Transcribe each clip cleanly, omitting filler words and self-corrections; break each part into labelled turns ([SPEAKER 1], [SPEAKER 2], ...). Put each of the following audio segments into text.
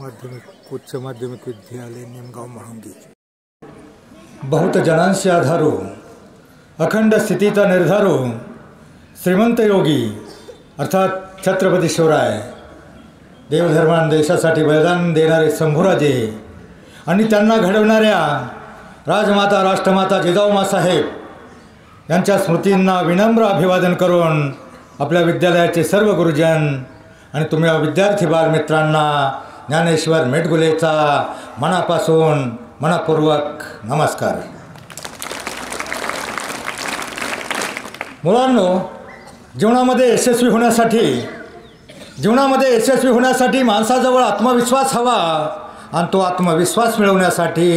[SPEAKER 1] माध्यमिक उच्च माध्यमिक विद्यालय निमगाव महांगी।
[SPEAKER 2] बहुत जनांशी आधारो अखंड स्थितीचा निर्धारो श्रीमंत योगी अर्थात छत्रपती शिवराय देवधर्मान देशासाठी बलिदान देणारे शंभूराजे आणि त्यांना घडवणाऱ्या राजमाता राष्ट्रमाता जिजाऊमासाहेब यांच्या स्मृतींना विनम्र अभिवादन करून आपल्या विद्यालयाचे सर्व गुरुजन आणि तुम्ही विद्यार्थी बालमित्रांना ज्ञानेश्वर मेटगुलेचा मनापासून मनपूर्वक नमस्कार। मुलांनो, जीवनामध्ये यशस्वी होण्यासाठी माणसाजवळ आत्मविश्वास हवा आणि तो आत्मविश्वास मिळवण्यासाठी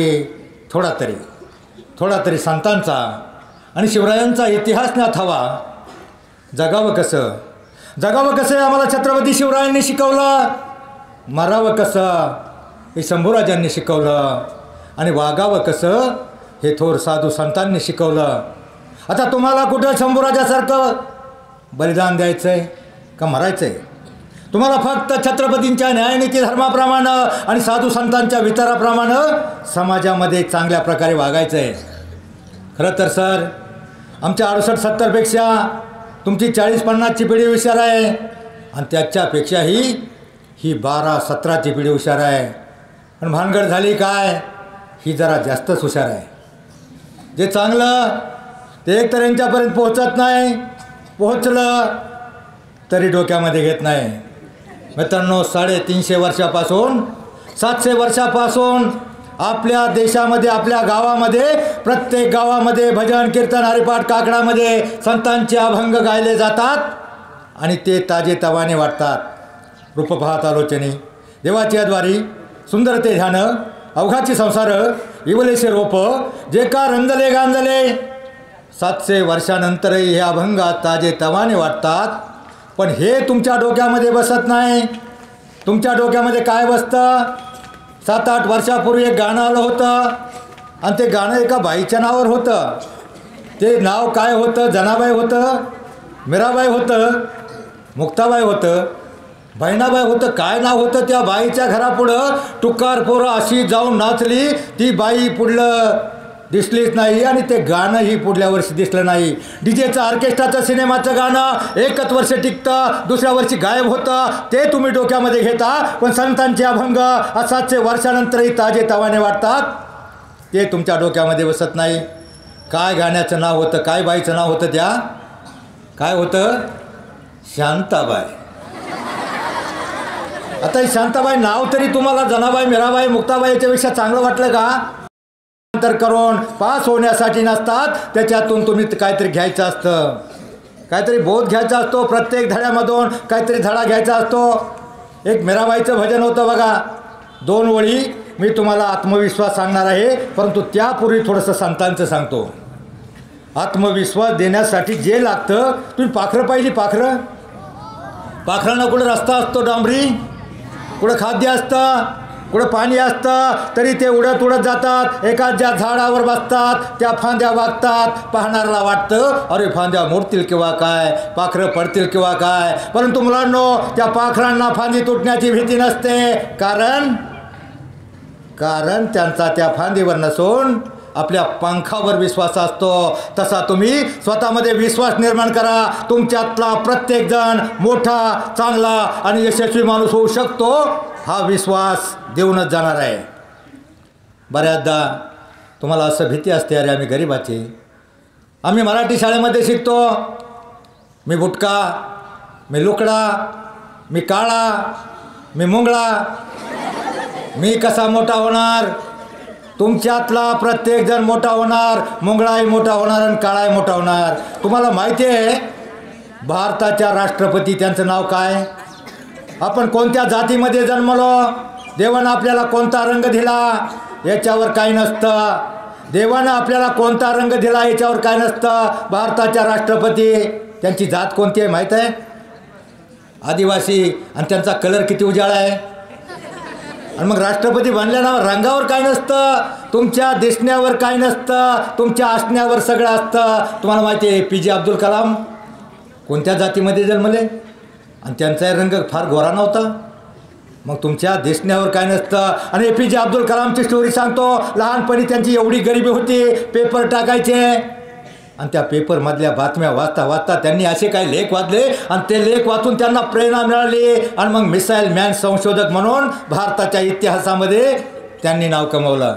[SPEAKER 2] थोडा तरी संतांचा आणि शिवरायांचा इतिहास ज्ञात हवा। जगावं कसं आम्हाला छत्रपती शिवरायांनी शिकवलं, मरावं कसं हे शंभूराजांनी शिकवलं आणि वागावं कसं हे थोर साधू संतांनी शिकवलं। आता तुम्हाला कुठं शंभूराजासारखं बलिदान द्यायचं आहे का मरायचं आहे? तुम्हाला फक्त छत्रपतींच्या न्यायनीती धर्माप्रमाणे आणि साधू संतांच्या विचाराप्रमाणे समाजामध्ये चांगल्या प्रकारे वागायचं आहे। खरं तर सर, आमच्या 68-70पेक्षा तुमची 40-50ची पिढी हुशार आहे आणि त्याच्यापेक्षाही ही 12-17ची पिढी हुशार आहे। पण भानगड झाली काय, ही जरा जास्तच हुशार आहे। जे चांगलं ते एकतर यांच्यापर्यंत पोहोचत नाही, पोहोचलं तरी डोक्यामध्ये घेत नाही। मित्रांनो, 350 वर्षापासून 700 वर्षापासून आपल्या देशामध्ये, आपल्या गावामध्ये, प्रत्येक गावामध्ये भजन कीर्तन हरिपाठ काकडामध्ये संतांचे अभंग गायले जातात आणि ते ताजेतवाने वाटतात। रूप पाहत आलोचनी देवाची अद्वारी सुंदर ते ध्यान अवघाची संसार इवलेसे रोप जे का रंजले गांजले। 700 वर्षानंतरही हे अभंग ताजेतवाने वाटतात। पण हे तुमच्या डोक्यामध्ये बसत नाही। तुमच्या डोक्यामध्ये काय बसतं? 7-8 वर्षापूर्वी एक गाणं आलं होतं आणि ते गाणं एका बाईच्या नावावर होतं। ते नाव काय होतं? जनाबाई होतं, मीराबाई होतं, मुक्ताबाई होतं, बहिणाबाई होतं। काय नाव होतं? त्या बाईच्या घरापुढं टुकार पोरं अशी जाऊन नाचली, ती बाई पुढलं दिसलीच नाही आणि ते गाणंही पुढल्या वर्षी दिसलं नाही। डीजेचं ऑर्केस्ट्राचं सिनेमाचं गाणं एकच वर्ष टिकतं, दुसऱ्या वर्षी गायब होतं, ते तुम्ही डोक्यामध्ये घेता। पण संतांचे अभंग 700 वर्षानंतरही ताजेतवाने वाटतात, ते तुमच्या डोक्यामध्ये बसत नाही। काय गाण्याचं नाव होतं? काय बाईचं नाव होतं? त्या काय होतं? शांताबाई। आता ही शांताबाई नाव तरी तुम्हाला जनाबाई, मीराबाई, मुक्ताबाई याच्यापेक्षा चांगलं वाटलं का? नंतर करून पास होण्यासाठी नसतात, त्याच्यातून तुम्ही काहीतरी घ्यायचं असतं, काहीतरी बोध घ्यायचा असतो। प्रत्येक धड्यामधून काहीतरी धडा घ्यायचा असतो। एक मीराबाईचं भजन होतं बघा, 2 ओळी मी तुम्हाला आत्मविश्वास सांगणार आहे, परंतु त्यापूर्वी थोडंसं संतांचं सांगतो। आत्मविश्वास देण्यासाठी जे लागतं, तुम्ही पाखरं पाहिली? पाखरांना कुठं रस्ता असतो डांबरी, कुठं खाद्य असतं, कुठं पाणी असतं, तरी ते उडत जातात। एखाद्या झाडावर बसतात, त्या फांद्या वागतात, पाहणाऱ्याला वाटतं अरे फांद्या मोडतील किंवा काय, पाखरं पडतील किंवा काय। परंतु मुलांनो, त्या पाखरांना फांदी तुटण्याची भीती नसते, कारण त्यांचा त्या फांदीवर नसून आपल्या पंखावर विश्वास असतो। तसा तुम्ही स्वतःमध्ये विश्वास निर्माण करा। तुमच्यातला प्रत्येक जण मोठा, चांगला आणि यशस्वी माणूस होऊ शकतो, हा विश्वास देऊनच जाणार आहे। बऱ्याचदा तुम्हाला असं भीती असते, अरे आम्ही गरीबाचे, आम्ही मराठी शाळेमध्ये शिकतो, मी बुटका, मी लुकडा, मी काळा, मी मुंगळा, मी कसा मोठा होणार? तुमच्यातला प्रत्येक जण मोठा होणार, मुंगळाही मोठा होणार आणि काळाही मोठा होणार। तुम्हाला माहिती आहे भारताच्या राष्ट्रपती त्यांचं नाव काय? आपण कोणत्या जातीमध्ये जन्मलो, देवानं आपल्याला कोणता रंग दिला याच्यावर काही नसतं। देवानं आपल्याला कोणता रंग दिला याच्यावर काय नसतं। भारताच्या राष्ट्रपती त्यांची जात कोणती आहे माहीत आहे? आदिवासी, आणि त्यांचा कलर किती उजाळा आहे। आणि मग राष्ट्रपती बनल्यावर रंगावर काय नसतं, तुमच्या दिसण्यावर काय नसतं, तुमच्या असण्यावर सगळं असतं। तुम्हाला माहिती आहे PJ अब्दुल कलाम कोणत्या जातीमध्ये जन्मले आणि त्यांचा रंग फार गोरा नव्हता, मग तुमच्या दिसण्यावर काय नसतं. आणि APJ अब्दुल कलामची स्टोरी सांगतो. लहानपणी त्यांची एवढी गरिबी होती, पेपर टाकायचे आणि त्या पेपरमधल्या बातम्या वाचता वाचता त्यांनी असे काही लेख वाचले आणि ते लेख वाचून त्यांना प्रेरणा मिळाली आणि मग मिसाईल मॅन संशोधक म्हणून भारताच्या इतिहासामध्ये त्यांनी नाव कमवलं.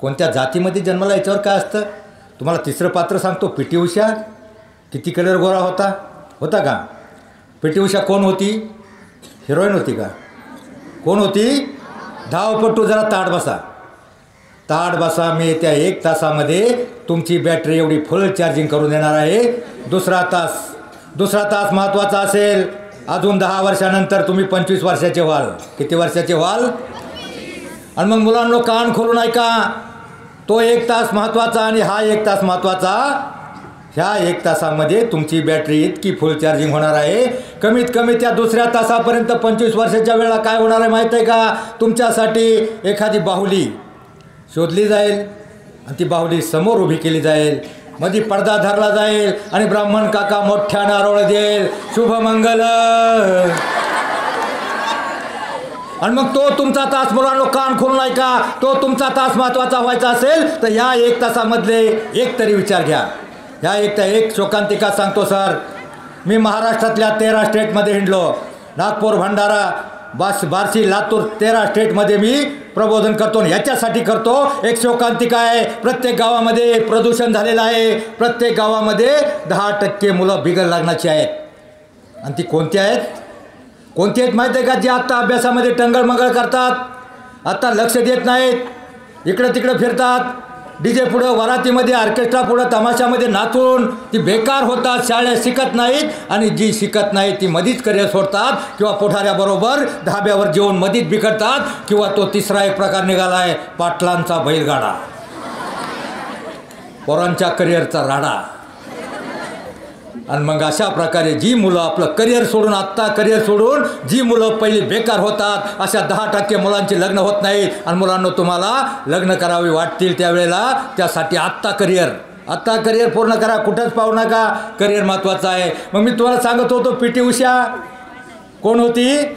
[SPEAKER 2] कोणत्या जातीमध्ये जन्मला याच्यावर काय असतं. तुम्हाला तिसरं पात्र सांगतो. PT उषा. किती कलर गोरा होता का. PT उषा कोण होती. हिरोईन होती का. कोण होती. धावपटू. जरा ताट बसा मी त्या 1 तासामध्ये तुमची बॅटरी एवढी फुल चार्जिंग करून देणार आहे. दुसरा तास महत्त्वाचा असेल. अजून 10 वर्षानंतर तुम्ही 25 वर्षाचे व्हाल. किती वर्षाचे व्हाल. आणि मग मुलांनो कान खोलून ऐका. तो 1 तास महत्त्वाचा आणि हा 1 तास महत्त्वाचा. ह्या 1 तासामध्ये तुमची बॅटरी इतकी फुल चार्जिंग होणार आहे. कमीत कमी त्या दुसऱ्या तासापर्यंत 25 वर्षाच्या वेळेला काय होणार आहे माहीत आहे का. तुमच्यासाठी एखादी बाहुली शोधली जाईल आणि ती बाहुली समोर उभी केली जाईल. मध्ये पडदा धरला जाईल आणि ब्राह्मण काका मोठ्यानं आरोळ देईल. शुभमंगल. आणि मग तो तुमचा तास मुलांनो कान खोलून ऐका. तो तुमचा तास महत्त्वाचा व्हायचा असेल तर ह्या 1 तासामधले एक तरी विचार घ्या. ह्या एक शोकांतिका सांगतो सर. मी महाराष्ट्रातल्या 13 स्टेटमध्ये हिंडलो. नागपूर, भंडारा, बार्शी, लातूर 13 स्टेटमध्ये मी प्रबोधन करतो. याच्यासाठी करतो. एक शोकांतिका आहे. प्रत्येक गावामध्ये प्रदूषण झालेलं आहे. प्रत्येक गावामध्ये 10% मुलं बिगर लग्नाची आहेत. आणि ती कोणती आहेत माहीत आहे का. जी आत्ता अभ्यासामध्ये टंगळमंगळ करतात. आत्ता लक्ष देत नाहीत. इकडं तिकडं फिरतात. DJ पुढं, वरातीमध्ये, ऑर्केस्ट्रा पुढं, तमाशामध्ये नाचून ती बेकार होतात. शाळेत शिकत नाहीत आणि जी शिकत नाहीत ती मधीच करिअर सोडतात किंवा पुढाऱ्याबरोबर धाब्यावर जेवून मधीच बिघडतात. किंवा तो तिसरा एक प्रकार निघाला आहे पाटलांचा बैलगाडा. पोरांच्या करिअरचा राडा. आणि मग अशा प्रकारे जी मुलं आपलं करिअर सोडून जी मुलं पहिली बेकार होतात अशा 10% मुलांची लग्न होत नाहीत. आणि मुलांना तुम्हाला लग्न करावी वाटतील त्यावेळेला त्यासाठी आत्ता करिअर पूर्ण करा. कुठंच पाहू नका. करिअर महत्त्वाचं आहे. मग मी तुम्हाला सांगत होतो PT उषा कोण होती.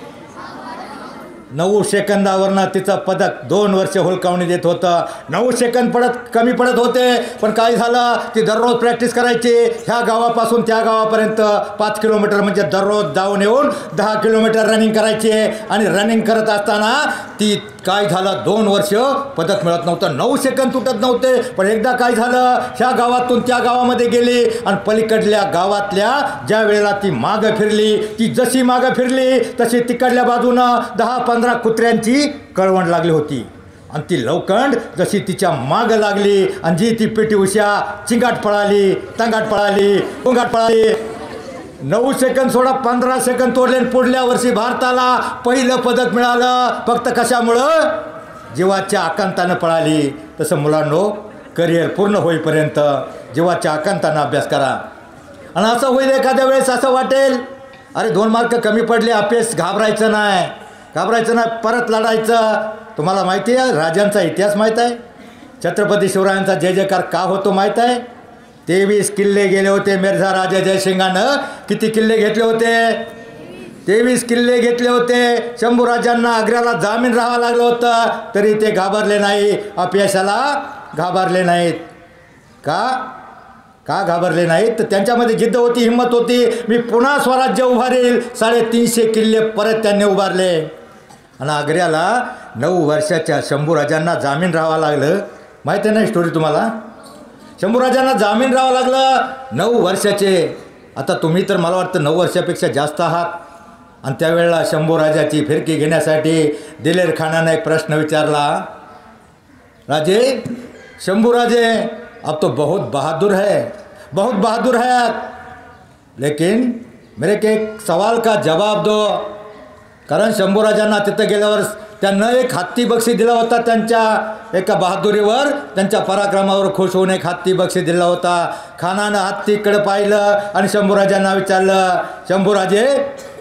[SPEAKER 2] 9 सेकंदावरनं तिचं पदक 2 वर्ष हुलकावणी देत होतं. 9 सेकंद कमी पडत होते. पण काय झालं. ती दररोज प्रॅक्टिस करायची. ह्या गावापासून त्या गावापर्यंत 5 किलोमीटर म्हणजे दररोज जाऊन येऊन 10 किलोमीटर रनिंग करायची. आणि रनिंग करत असताना ती काय झालं 2 वर्ष पदक मिळत नव्हतं. 9 सेकंद तुटत नव्हते. पण एकदा काय झालं. ह्या गावातून त्या गावामध्ये गेली आणि पलीकडल्या गावातल्या ज्या वेळेला ती मागं फिरली. ती जशी मागं फिरली तशी तिकडल्या बाजूनं 10-15 कुत्र्यांची कळवण लागली होती. आणि ती लवकंड जशी तिच्या मागं लागली आणि जी ती PT उषा चिंगाट पळाली, तंगाट पळाली, पुंगाट पळाली. 9 सेकंद सोडा 15 सेकंद तोडले. पुढल्या वर्षी भारताला पहिलं पदक मिळालं. फक्त कशामुळं. जीवाच्या आकांतानं पळाली. तसं मुलांनो करिअर पूर्ण होईपर्यंत जीवाच्या आकांतानं अभ्यास करा. आणि असं होईल एखाद्या वेळेस असं वाटेल अरे 2 मार्क कमी पडले. अपयश घाबरायचं नाही. परत लढायचं. तुम्हाला माहिती आहे राजांचा इतिहास माहीत आहे. छत्रपती शिवरायांचा जय जयकार का होतो माहीत आहे. 23 किल्ले गेले होते. मिर्झा राजा जयसिंगानं किती किल्ले घेतले होते. 23 किल्ले घेतले होते. शंभूराजांना आग्र्याला जामीन राहावं लागलं होतं तरी ते घाबरले नाही. अपयशाला घाबरले नाहीत. का घाबरले नाहीत. तर त्यांच्यामध्ये जिद्द होती, हिंमत होती. मी पुन्हा स्वराज्य उभारेल. 350 किल्ले परत त्यांनी उभारले. आणि आग्र्याला 9 वर्षाच्या शंभूराजांना जामीन राहावं लागलं. माहीत आहे ना स्टोरी तुम्हाला. शंभूराजांना जामीन राहावं लागलं 9 वर्षाचे. आता तुम्ही तर मला वाटतं 9 वर्षापेक्षा जास्त आहात. आणि त्यावेळेला शंभूराजाची फिरकी घेण्यासाठी दिलेर खानाने एक प्रश्न विचारला. राजे शंभूराजे अब तो बहुत बहादुर है लेकिन मेरे के एक सवाल का जवाब दो. कारण शंभूराजांना तिथं गेल्यावर त्यांना एक हत्ती बक्षीस दिला होता. त्यांच्या एका बहादुरीवर, त्यांच्या पराक्रमावर खुश होऊन एक हत्ती बक्षीस दिला होता. खानानं हत्तीकडे पाहिलं आणि शंभूराजांना विचारलं, शंभूराजे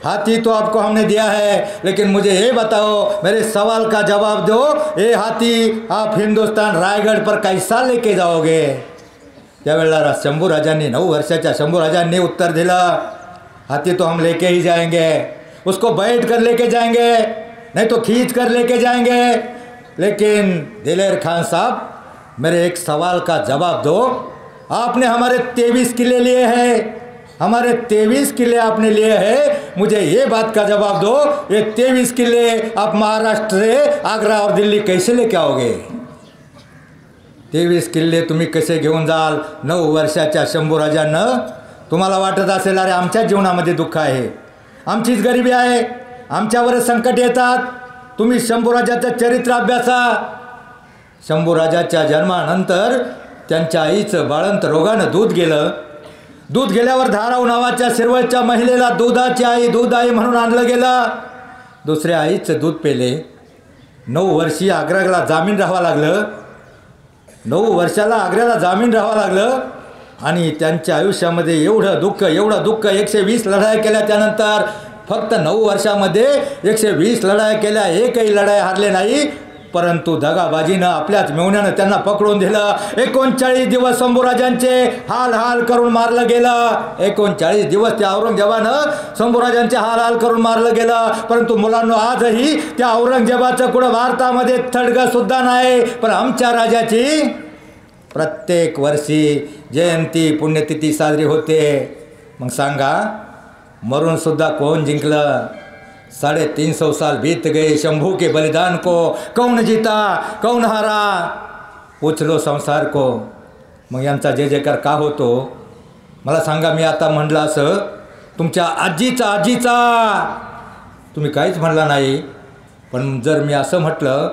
[SPEAKER 2] हाथी तो आपको हमने दिया है लेकिन मुझे ये बताओ, मेरे सवाल का जवाब दो, ये हाथी आप हिंदुस्तान रायगढ़ पर कैसा लेके जाओगे. त्यावेळेला शंभूराजांनी 9 वर्षाच्या शंभूराजांनी उत्तर दिलं, हाथी तो हम लेके ही जाएंगे, उसको बैठ कर लेके जाएंगे. नहीं तो खींच कर लेके जाएंगे। लेकिन दिलेर खान साहब, मेरे एक सवाल का जवाब दो। आपने हमारे 23 किले लिए हैं, हमारे 23 किले आपने लिए हैं, मुझे ये बात का जवाब दो, ये 23 किले आप महाराष्ट्र से आग्रा और दिल्ली कैसे लेके आओगे? 23 किल्ले तुम्ही कसे घेऊन जाल? 9 वर्षाच्या शंभूराजांना तुम्हाला वाटत असेल अरे आमच्याच जीवनामध्ये दुःख आहे, आमचीच गरिबी आहे, आमच्यावरच संकट येतात. तुम्ही शंभूराजाचं चरित्र अभ्यासा. शंभूराजाच्या जन्मानंतर त्यांच्या आईचं बाळंत रोगानं दूध गेलं. दूध गेल्यावर धाराव नावाच्या शिरवळच्या महिलेला दुधाची आई, दूध आई म्हणून आणलं गेलं. दुसऱ्या आईचं दूध पेले. 9 वर्षीय आग्र्याला जामीन राहावं लागलं. 9 वर्षाला आग्र्याला जामीन राहावं लागलं. आणि त्यांच्या आयुष्यामध्ये एवढं दुःख 120 लढाया केल्या. त्यानंतर फक्त 9 वर्षामध्ये 120 लढाया केल्या, एकही लढाई हारले नाही. परंतु दगाबाजीनं आपल्याच मेवण्यानं त्यांना पकडून दिलं. 39 दिवस शंभूराजांचे हाल करून मारलं गेलं. 39 दिवस त्या औरंगजेबानं शंभूराजांचे हाल करून मारलं गेलं. परंतु मुलांनो, आजही त्या औरंगजेबाचं कुठं भारतामध्ये थडगं सुद्धा नाही. पण आमच्या राजाची प्रत्येक वर्षी जयंती पुण्यतिथी साजरी होते. मग सांगा, मरूनसुद्धा कोण जिंकलं? 350 साल बीत गए शंभू के बलिदान को, कौन जीता कौन हारा, पूछ लो संसार को. मग यांचा जय जयकार का होतो? मला सांगा. मी आता म्हणलं असं, तुमच्या आजीचा तुम्ही काहीच म्हणला नाही. पण जर मी असं म्हटलं,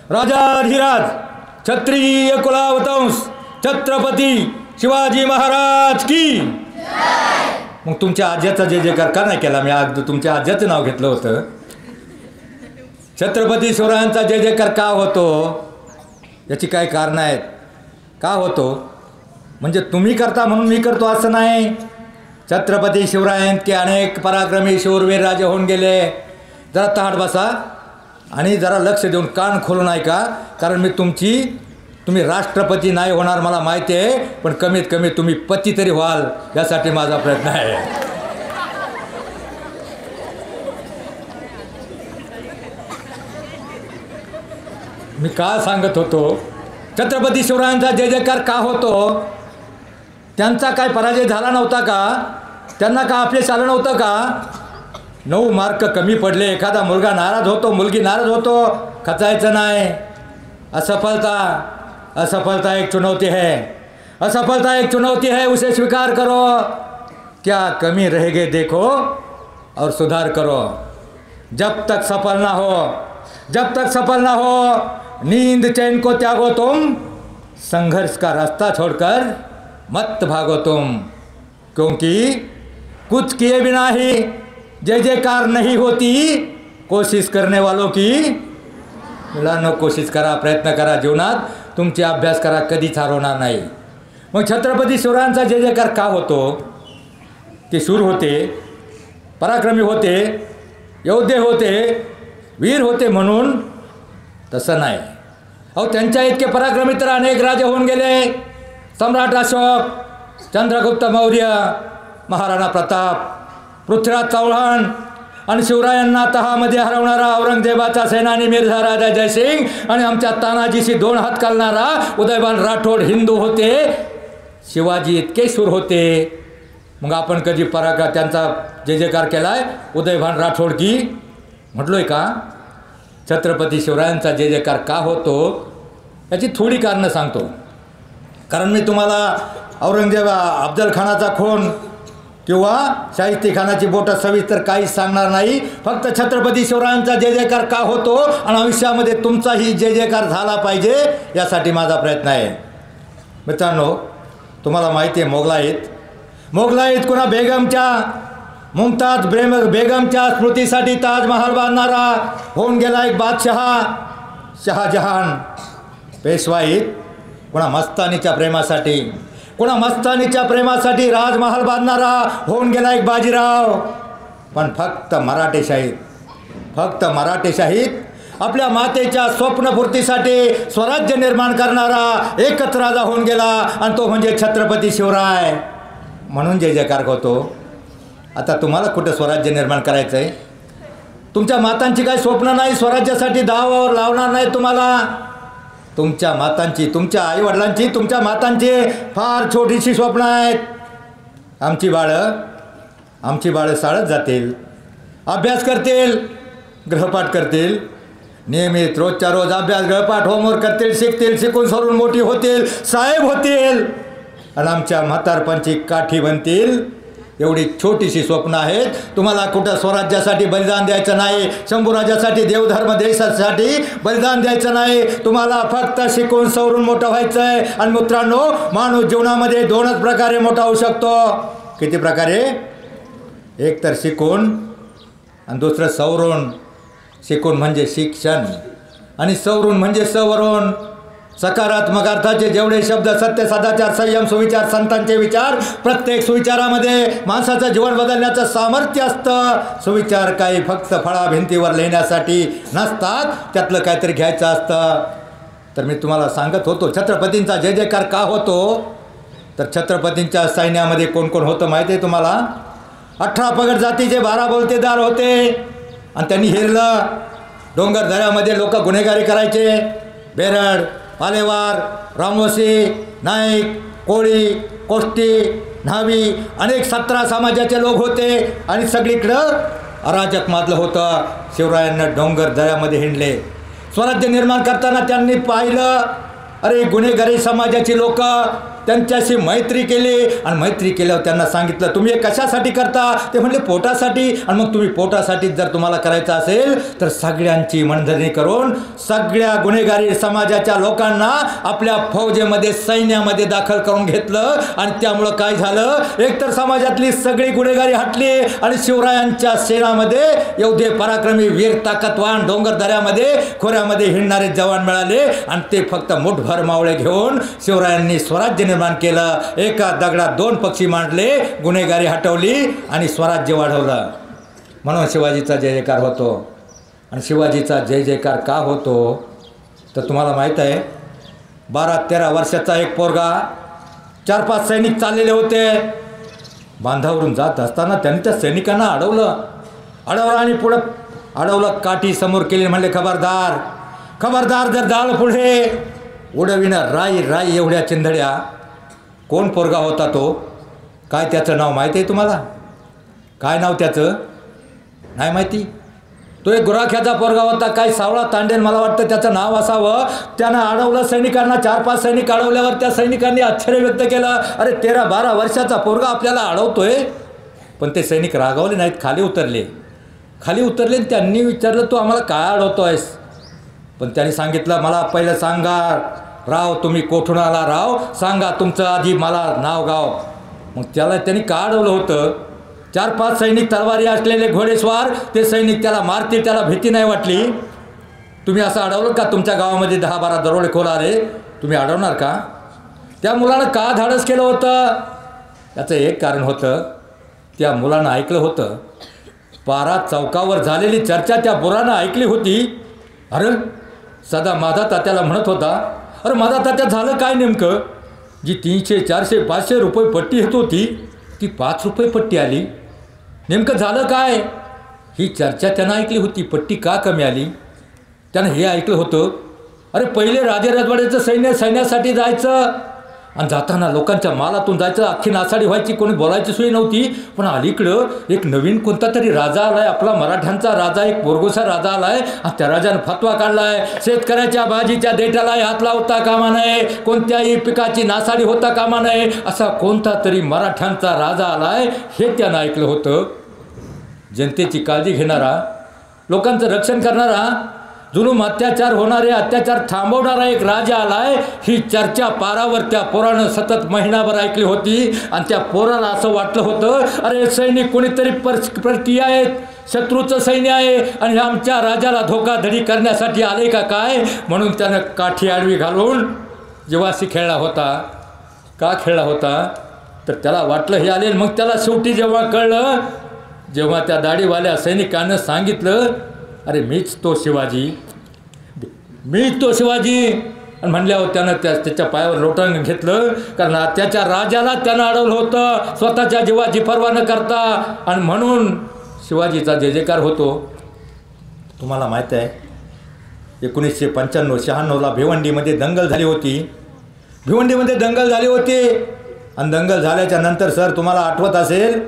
[SPEAKER 2] राजाधिराज क्षत्रिय कुलावतंस छत्रपती शिवाजी महाराज की, मग तुमच्या आज्याचा जय जयकार का नाही केला? मी अगदी तुमच्या आज्याचं नाव घेतलं होतं. छत्रपती शिवरायांचा जय जयकार का होतो? याची काय कारणं आहेत? का होतो? म्हणजे तुम्ही करता म्हणून मी करतो असं नाही. छत्रपती शिवरायांचे अनेक पराक्रमी शूरवीर राजे होऊन गेले. जरा ताट बसा आणि जरा लक्ष देऊन कान खोलून ऐका. कारण मी तुम्ही राष्ट्रपती नाही होणार मला माहिती आहे, पण कमीत कमी तुम्ही पती तरी व्हाल यासाठी माझा प्रयत्न आहे. मी का सांगत होतो छत्रपती शिवरायांचा जय जयकार का होतो? त्यांचा काय पराजय झाला नव्हता का? त्यांना का अपयश आलं नव्हतं का? 9 मार्क कमी पडले, एखादा मुलगा नाराज होतो, मुलगी नाराज होतो, खचायचं नाही. असफलता एक चुनौती है, असफलता एक चुनौती है, उसे स्वीकार करो. क्या कमी रह गए देखो और सुधार करो. जब तक सफल ना हो नींद चैन को त्यागो तुम, संघर्ष का रास्ता छोड़कर मत भागो तुम. क्योंकि कुछ किए बिना ही जय जयकार नहीं होती, कोशिश करने वालों की. मुलांनो, कोशिश करा, प्रयत्न करा, जीवनात तुमचे अभ्यास करा, कधीच हरवणार नाही. मग छत्रपती शिवरायांचा जय जयकार का होतो? ते शूर होते, पराक्रमी होते, योद्धे होते, वीर होते म्हणून? तसं नाही. अहो, त्यांच्या इतके पराक्रमी तर अनेक राजे होऊन गेले. सम्राट अशोक, चंद्रगुप्त मौर्य, महाराणा प्रताप, पृथ्वीराज चौहान आणि शिवरायांना तहामध्ये हरवणारा औरंगजेबाचा सेनानी मिर्झा राजा जयसिंग आणि आमच्या तानाजीशी 2 हात घालणारा उदयभान राठोड हिंदू होते. शिवाजी इतके शूर होते. मग आपण कधी त्यांचा जय जयकार केलाय उदयभान राठोड की? म्हटलोय का? छत्रपती शिवरायांचा जय जयकार का होतो याची थोडी कारणं सांगतो. कारण मी तुम्हाला औरंगजेब अफजल खानाचा खून किंवा शाहिस्ते खानाची बोटं सविस्तर काहीच सांगणार नाही. फक्त छत्रपती शिवरायांचा जय जयकार का होतो आणि आयुष्यामध्ये तुमचाही जय जयकार झाला पाहिजे यासाठी माझा प्रयत्न आहे. मित्रांनो, तुम्हाला माहिती आहे मोगलाईत कुणा मुमताज बेगमच्या स्मृतीसाठी ताजमहाल बांधणारा होऊन गेला एक बादशहा शहाजहान. पेशवाईत कुणा मस्तानीच्या प्रेमासाठी राजमहाल बांधणारा होऊन गेला एक बाजीराव. पण फक्त मराठेशाहीत आपल्या मातेच्या स्वप्नपूर्तीसाठी स्वराज्य निर्माण करणारा एकच राजा होऊन गेला आणि तो म्हणजे छत्रपती शिवराय. म्हणून जय जयकार होतो. आता तुम्हाला कुठं स्वराज्य निर्माण करायचं आहे? तुमच्या मातांची काही स्वप्न नाही, स्वराज्यासाठी धावावर लावणार नाही तुम्हाला. तुमच्या मातांची, तुमच्या आईवडिलांची, तुमच्या मातांची फार छोटीशी स्वप्न आहेत. आमची बाळं शाळेत जातील, अभ्यास करतील, गृहपाठ करतील, नियमित रोजच्या रोज अभ्यास गृहपाठ होमवर्क करतील, शिकतील, शिकून सरून मोठी होतील, साहेब होतील आणि आमच्या म्हातारपणची काठी बनतील. एवढी छोटीशी स्वप्न आहेत. तुम्हाला कुठं स्वराज्यासाठी बलिदान द्यायचं नाही, शंभूराजासाठी, देवधर्म देशासाठी बलिदान द्यायचं नाही. तुम्हाला फक्त शिकून सवरून मोठं व्हायचं आहे. आणि मित्रांनो, माणूस जीवनामध्ये दोनच प्रकारे मोठा होऊ शकतो. किती प्रकारे? एक तर शिकून आणि दुसरं सवरून. शिकून म्हणजे शिक्षण आणि सवरून म्हणजे सवरून. सकारात्मक अर्थाचे जेवढे शब्द, सत्य, सदाचार, संयम, सुविचार, संतांचे विचार, प्रत्येक सुविचारामध्ये माणसाचं जीवन बदलण्याचं सामर्थ्य असतं. सुविचार काही फक्त फळा भिंतीवर लिहिण्यासाठी नसतात, त्यातलं काहीतरी घ्यायचं असतं. तर मी तुम्हाला सांगत होतो, छत्रपतींचा जय जयकार का होतो? तर छत्रपतींच्या सैन्यामध्ये कोण कोण होतं माहिती आहे तुम्हाला? 18 पगड जातीचे 12 बोलतेदार होते आणि त्यांनी हेरलं. डोंगर दऱ्यामध्ये लोक गुन्हेगारी करायचे. बेरड, पालेवार, रामवसी, नाईक, कोळी, कोष्टी, न्हावी, अनेक 17 समाजाचे लोक होते आणि सगळीकडं अराजक माजलं होतं. शिवरायांना डोंगर दऱ्यामध्ये हिंडले. स्वराज्य निर्माण करताना त्यांनी पाहिलं, अरे गुन्हेगारी समाजाची लोक, त्यांच्याशी मैत्री केली आणि मैत्री केल्यावर त्यांना सांगितलं, तुम्ही हे कशासाठी करता? ते म्हणले पोटासाठी. आणि मग तुम्ही पोटासाठी जर तुम्हाला करायचं असेल तर सगळ्यांची मनधरणी करून सगळ्या गुन्हेगारी समाजाच्या लोकांना आपल्या फौजेमध्ये, सैन्यामध्ये दाखल करून घेतलं. आणि त्यामुळं काय झालं? एकतर समाजातली सगळी गुन्हेगारी हटली आणि शिवरायांच्या सेनामध्ये एवढे पराक्रमी, वीर, ताकदवान, डोंगर दऱ्यामध्ये, खोऱ्यामध्ये हिंडणारे जवान मिळाले. आणि ते फक्त मुठभर मावळे घेऊन शिवरायांनी स्वराज्य निर्माण केलं. एका दगडात 2 पक्षी मांडले, गुन्हेगारी हटवली आणि स्वराज्य वाढवलं. म्हणून शिवाजीचा जय जयकार होतो. आणि शिवाजीचा जय जयकार का होतो? तर तुम्हाला माहीत आहे, 12-13 वर्षाचा एक पोरगा, 4-5 सैनिक चाललेले होते. बांधावरून जात असताना त्यांनी त्या सैनिकांना अडवलं आणि पुढं अडवलं, काठी समोर केली, म्हणले खबरदार, खबरदार, जर जाळ पुढे उडविणं राई एवढ्या चिंधड्या. कोण पोरगा होता तो? काय त्याचं नाव माहिती आहे तुम्हाला? काय नाव त्याचं? नाही माहिती? तो एक गुराख्याचा पोरगा होता, काय सावळा तांडेल मला वाटतं त्याचं नाव असावं. त्यानं अडवलं सैनिकांना. 4-5 सैनिक अडवल्यावर त्या सैनिकांनी आश्चर्य व्यक्त केलं, अरे 13-12 वर्षाचा पोरगा आपल्याला अडवतोय. पण ते सैनिक रागावले नाहीत, खाली उतरले. त्यांनी विचारलं, तू आम्हाला काय अडवतोयस? पण त्यांनी सांगितलं, मला पहिलं सांगा राव, तुम्ही कोठून आला राव, सांगा तुमचं आधी मला नाव गाव. मग त्याला त्यांनी का अडवलं होतं? 4-5 सैनिक तलवारी असलेले घोडेस्वार, ते सैनिक त्याला मारतील, त्याला भीती नाही वाटली. तुम्ही असं अडवलं का? तुमच्या गावामध्ये 10-12 दरोडेखोर आले, तुम्ही अडवणार का? त्या मुलानं का धाडस केलं होतं? त्याचं एक कारण होतं, त्या मुलानं ऐकलं होतं. पारा चौकावर झालेली चर्चा त्या बुरानं ऐकली होती. अरे सदा माझा तात्याला म्हणत होता, अरे माझा तात्या झालं काय नेमकं? जी 300, 400, 500 रुपये पट्टी येत होती ती 5 रुपये पट्टी आली. नेमकं झालं काय? ही चर्चा त्यानं ऐकली होती. पट्टी का कमी आली? त्यानं हे ऐकलं होतं, अरे पहिले राजे राजवाड्याचं सैन्यासाठी जायचं आणि जाताना लोकांच्या मालातून जायचं, अख्खी नासाडी व्हायची, कोणी बोलायची सोय नव्हती. पण अलीकडं एक नवीन कोणता तरी राजा आलाय, आपला मराठ्यांचा राजा, एक पोरगोसा राजा आलाय आणि त्या राजानं फतवा काढलाय, शेतकऱ्याच्या भाजीच्या देठाला हात लावता कामा नये, कोणत्याही पिकाची नासाडी होता कामा नये, असा कोणता तरी मराठ्यांचा राजा आलाय. हे त्यानं ऐकलं होतं. जनतेची काळजी घेणारा, लोकांचं रक्षण करणारा, जुलूम अत्याचार होणारे, अत्याचार थांबवणारा एक राजा आलाय. ही चर्चा पारावर त्या पोरानं सतत महिनाभर ऐकली होती. आणि त्या पोराला असं वाटलं होतं, अरे सैनिक कोणीतरी परकीय आहेत, शत्रूचं सैन्य आहे आणि आमच्या राजाला धोकाधडी करण्यासाठी आले का काय? म्हणून त्यानं काठी आडवी घालून जेवासी खेळला होता. का खेळला होता? तर त्याला वाटलं हे आले. मग त्याला शेवटी जेव्हा कळलं, जेव्हा त्या दाढीवाल्या सैनिकानं सांगितलं, अरे मीच तो शिवाजी. आणि म्हणल्यावर त्यानं त्याच्या पायावर लोटंग घेतलं, कारण त्याच्या राजाला त्यानं अडवलं होतं स्वतःच्या जीवाची पर्वा न करता. आणि म्हणून शिवाजीचा जय जयकार होतो. तुम्हाला माहीत आहे 1995-96ला भिवंडीमध्ये दंगल झाली होती. भिवंडीमध्ये दंगल झाली होती आणि दंगल झाल्याच्या नंतर सर तुम्हाला आठवत असेल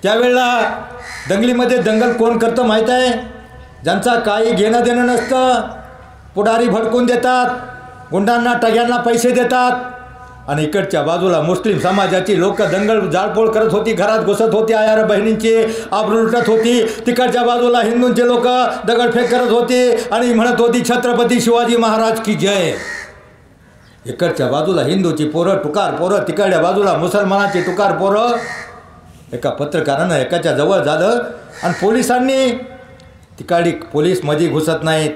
[SPEAKER 2] त्यावेळेला दंगलीमध्ये दंगल कोण करतं माहीत आहे? ज्यांचा काही घेणं देणं नसतं. पुढारी भडकून देतात, गुंडांना टग्यांना पैसे देतात आणि इकडच्या बाजूला मुस्लिम समाजाची लोक दंगल जाळपोळ करत होती, घरात घुसत होती, आयार बहिणींची आबरू लुटत होती. तिकडच्या बाजूला हिंदूंचे लोक दगडफेक करत होते आणि म्हणत होती छत्रपती शिवाजी महाराज की जय. इकडच्या बाजूला हिंदूची पोरं टुकार पोरं, तिकडच्या बाजूला मुसलमानाची टुकार पोरं. एका पत्रकारानं एकाच्या जवळ झालं आणि पोलिसांनी तिकडे पोलीस मध्ये घुसत नाहीत,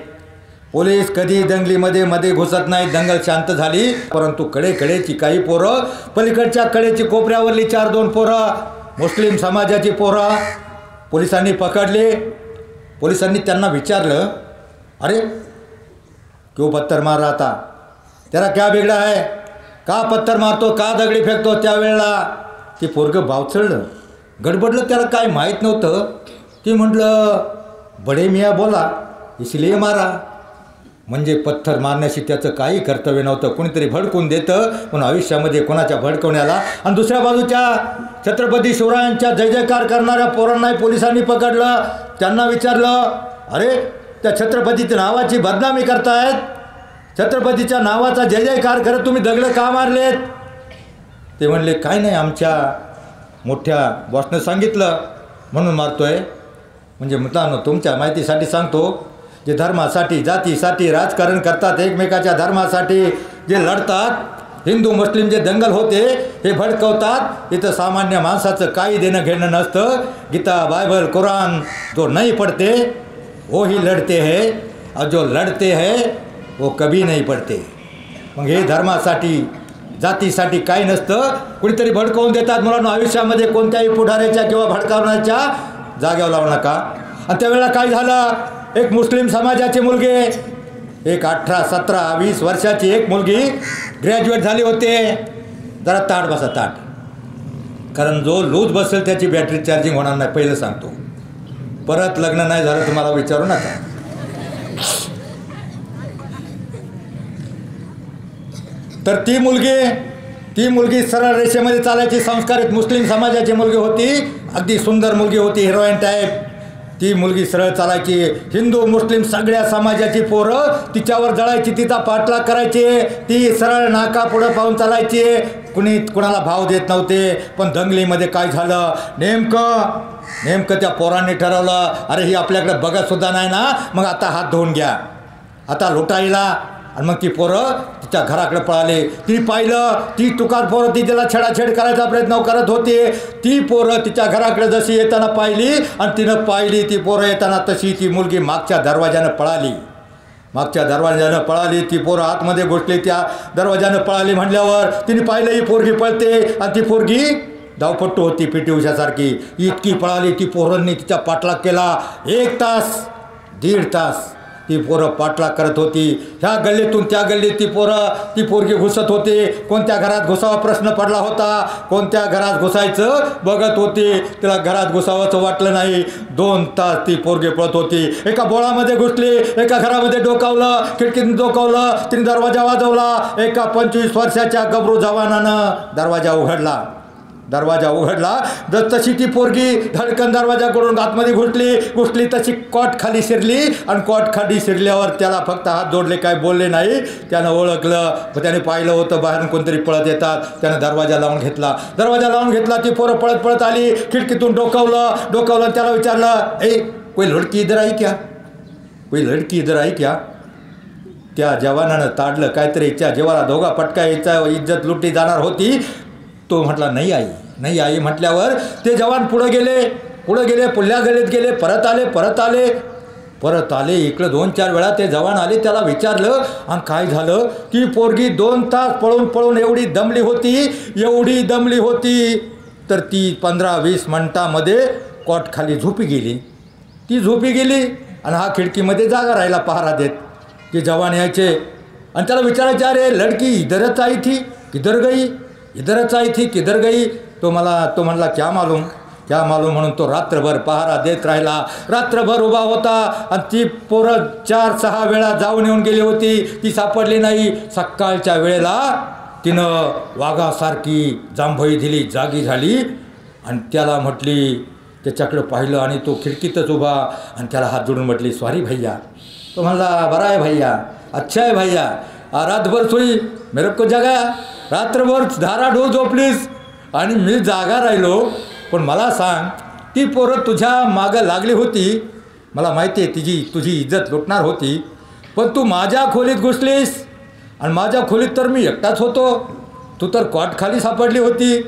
[SPEAKER 2] पोलीस कधी दंगलीमध्ये मध्ये घुसत नाहीत. दंगल शांत झाली परंतु कडेची काही पोरं, पलीकडच्या कडेची कोपऱ्यावरली 4-2 पोरं मुस्लिम समाजाची पोरं पोलिसांनी पकडले. पोलिसांनी त्यांना विचारलं अरे क्यों पत्थर मार रहा था, तेरा क्या बिगड़ा है, का पत्थर मारतो, का दगडी फेकतो. त्यावेळेला ते पोरगं बावचळलं, गडबडलं, त्याला काय माहीत नव्हतं. ते म्हटलं बडे मियाँ बोला इसलिए मारा. म्हणजे पत्थर मारण्याशी त्याचं काही कर्तव्य नव्हतं. कोणीतरी भडकून देतं पण आयुष्यामध्ये कोणाच्या भडकवण्याला. आणि दुसऱ्या बाजूच्या छत्रपती शिवरायांच्या जय जयकार करणाऱ्या पोरांनाही पोलिसांनी पकडलं. त्यांना विचारलं अरे त्या छत्रपतीच्या नावाची बदनामी करतायत, छत्रपतीच्या नावाचा जय जयकार करत तुम्ही दगडं का मारलेत. ते म्हणले काय नाही, आमच्या मोठ्या बॉसनं सांगितलं म्हणून मारतोय. म्हणजे मित्रांनो तुमच्या माहितीसाठी सांगतो, जे धर्मासाठी जातीसाठी राजकारण करतात, एकमेकाच्या धर्मासाठी जे लढतात, हिंदू मुस्लिम जे दंगल होते हे भडकवतात, इथं सामान्य माणसाचं काही देणं घेणं नसतं. गीता बायबल कुरान जो नहीं पढ़ते वो ही लढते है और जो लढते है वो कभी नहीं पढ़ते. मग हे धर्मासाठी जातीसाठी काही नसतं, कुणीतरी भडकवून देतात. मुलांना आयुष्यामध्ये कोणत्याही पुढाऱ्याच्या किंवा भडकावण्याच्या जागेवर लावू नका. आणि त्यावेळेला काय झालं, एक मुस्लिम समाजाची मुलगी, एक 18, 17, 20 वर्षाची एक मुलगी ग्रॅज्युएट झाली होते. जरा ताट बसा ताट, कारण जो लूज बसेल त्याची बॅटरी चार्जिंग होणार नाही, पहिलं सांगतो. परत लग्न नाही झालं तुम्हाला विचारू नका. तर ती मुलगी सरळ रेषेमध्ये चालायची, संस्कारित मुस्लिम समाजाची मुलगी होती, अगदी सुंदर मुलगी होती, हिरोईन टाईप. ती मुलगी सरळ चालायची. हिंदू मुस्लिम सगळ्या समाजाची पोरं तिच्यावर जळायची, तिचा पाठलाग करायचे. ती सरळ नाका पुढं पाहून चालायची, कुणाला भाव देत नव्हते. पण दंगलीमध्ये काय झालं, नेमकं त्या पोरांनी ठरवलं अरे ही आपल्याकडे बघतसुद्धा नाही ना, मग आता हात धुवून घ्या, आता लुटायला. आणि मग ती पोरं तिच्या घराकडे पळाले. ती पाहिलं, ती टुकार पोरं ती तिला छेडाछेड करायचा प्रयत्न करत होती. ती पोरं तिच्या घराकडे जशी येताना पाहिली आणि तिनं पाहिली ती पोरं येताना, तशी ती मुलगी मागच्या दरवाजानं पळाली. ती पोरं आतमध्ये घुसली, त्या दरवाजानं पळाली म्हणल्यावर तिने पाहिलं ही पोरगी पळते आणि ती पोरगी धावपट्टू होती, पी टी उषासारखी. इतकी पळाली, ती पोरांनी तिचा पाठलाग केला. 1 तास 1.5 तास ती पोरं पाठलाग करत होती. ह्या गल्लीतून त्या गल्लीत ती पोरगी घुसत होती. कोणत्या घरात घुसावा प्रश्न पडला होता, कोणत्या घरात घुसायचं बघत होती. तिला घरात घुसावंचं वाटलं नाही. 2 तास ती पोरगी पळत होती. एका बोळामध्ये घुसली, एका घरामध्ये डोकावलं, खिडकीतून डोकावलं, तिने दरवाजा वाजवला. एका 25 वर्षाच्या गबरू जवानानं दरवाजा उघडला. तशी ती पोरगी धडकन दरवाजाकडून आतमध्ये घुसली तशी कॉट खाली शिरली. आणि कॉट खाली शिरल्यावर त्याला फक्त हात जोडले, काय बोलले नाही. त्यानं ओळखलं, त्याने पाहिलं होतं बाहेरून कोणतरी पळत येतात. त्यानं दरवाजा लावून घेतला. ती पोरं पळत आली, खिडकीतून डोकावलं. त्याला विचारलं ए कोई लडकी इधर आई क्या. त्या जवानानं ताडलं काहीतरी, त्या जेव्हा दोघा पटका यायचा, इज्जत लुटी जाणार होती. तो म्हटला नाही आई म्हटल्यावर ते जवान पुढे गेले, पुढल्या गल्लीत गेले, परत आले. इकडं 2-4 वेळा ते जवान आले. त्याला विचारलं आणि काय झालं की पोरगी 2 तास पळून एवढी दमली होती तर ती 15-20 मिनिटामध्ये कॉट खाली झोपी गेली. आणि हा खिडकीमध्ये जागा राहिला पहारा देत. ते जवान यायचे आणि त्याला विचारायचे अरे लडकी इधरच आई थी किधर गई. तो म्हणला क्या मालूम. क्या मालूम म्हणून तो रात्रभर पहारा देत राहिला. रात्रभर उभा होता आणि ती पोरं 4-6 वेळा जाऊन येऊन गेली होती, ती सापडली नाही. सकाळच्या वेळेला तिनं वाघासारखी जांभई दिली, जागी झाली आणि त्याला म्हटली, त्याच्याकडं पाहिलं आणि तो खिडकीतच उभा आणि त्याला हात जोडून म्हटली, सॉरी भैया. तो म्हणला, बरा आहे भैया, अच्छा आहे भैया, रातभर सोई मेरे को जगाया, रात्रभर धाराडोळ झोपलीस आणि मी जागा राहिलो. पण मला सांग, ती पोरं तुझ्या मागं लागली होती, मला माहिती आहे तुझी इज्जत लुटणार होती, पण तू माझ्या खोलीत घुसलीस आणि माझ्या खोलीत तर मी एकटाच होतो. तू तर कॉटखाली सापडली होती,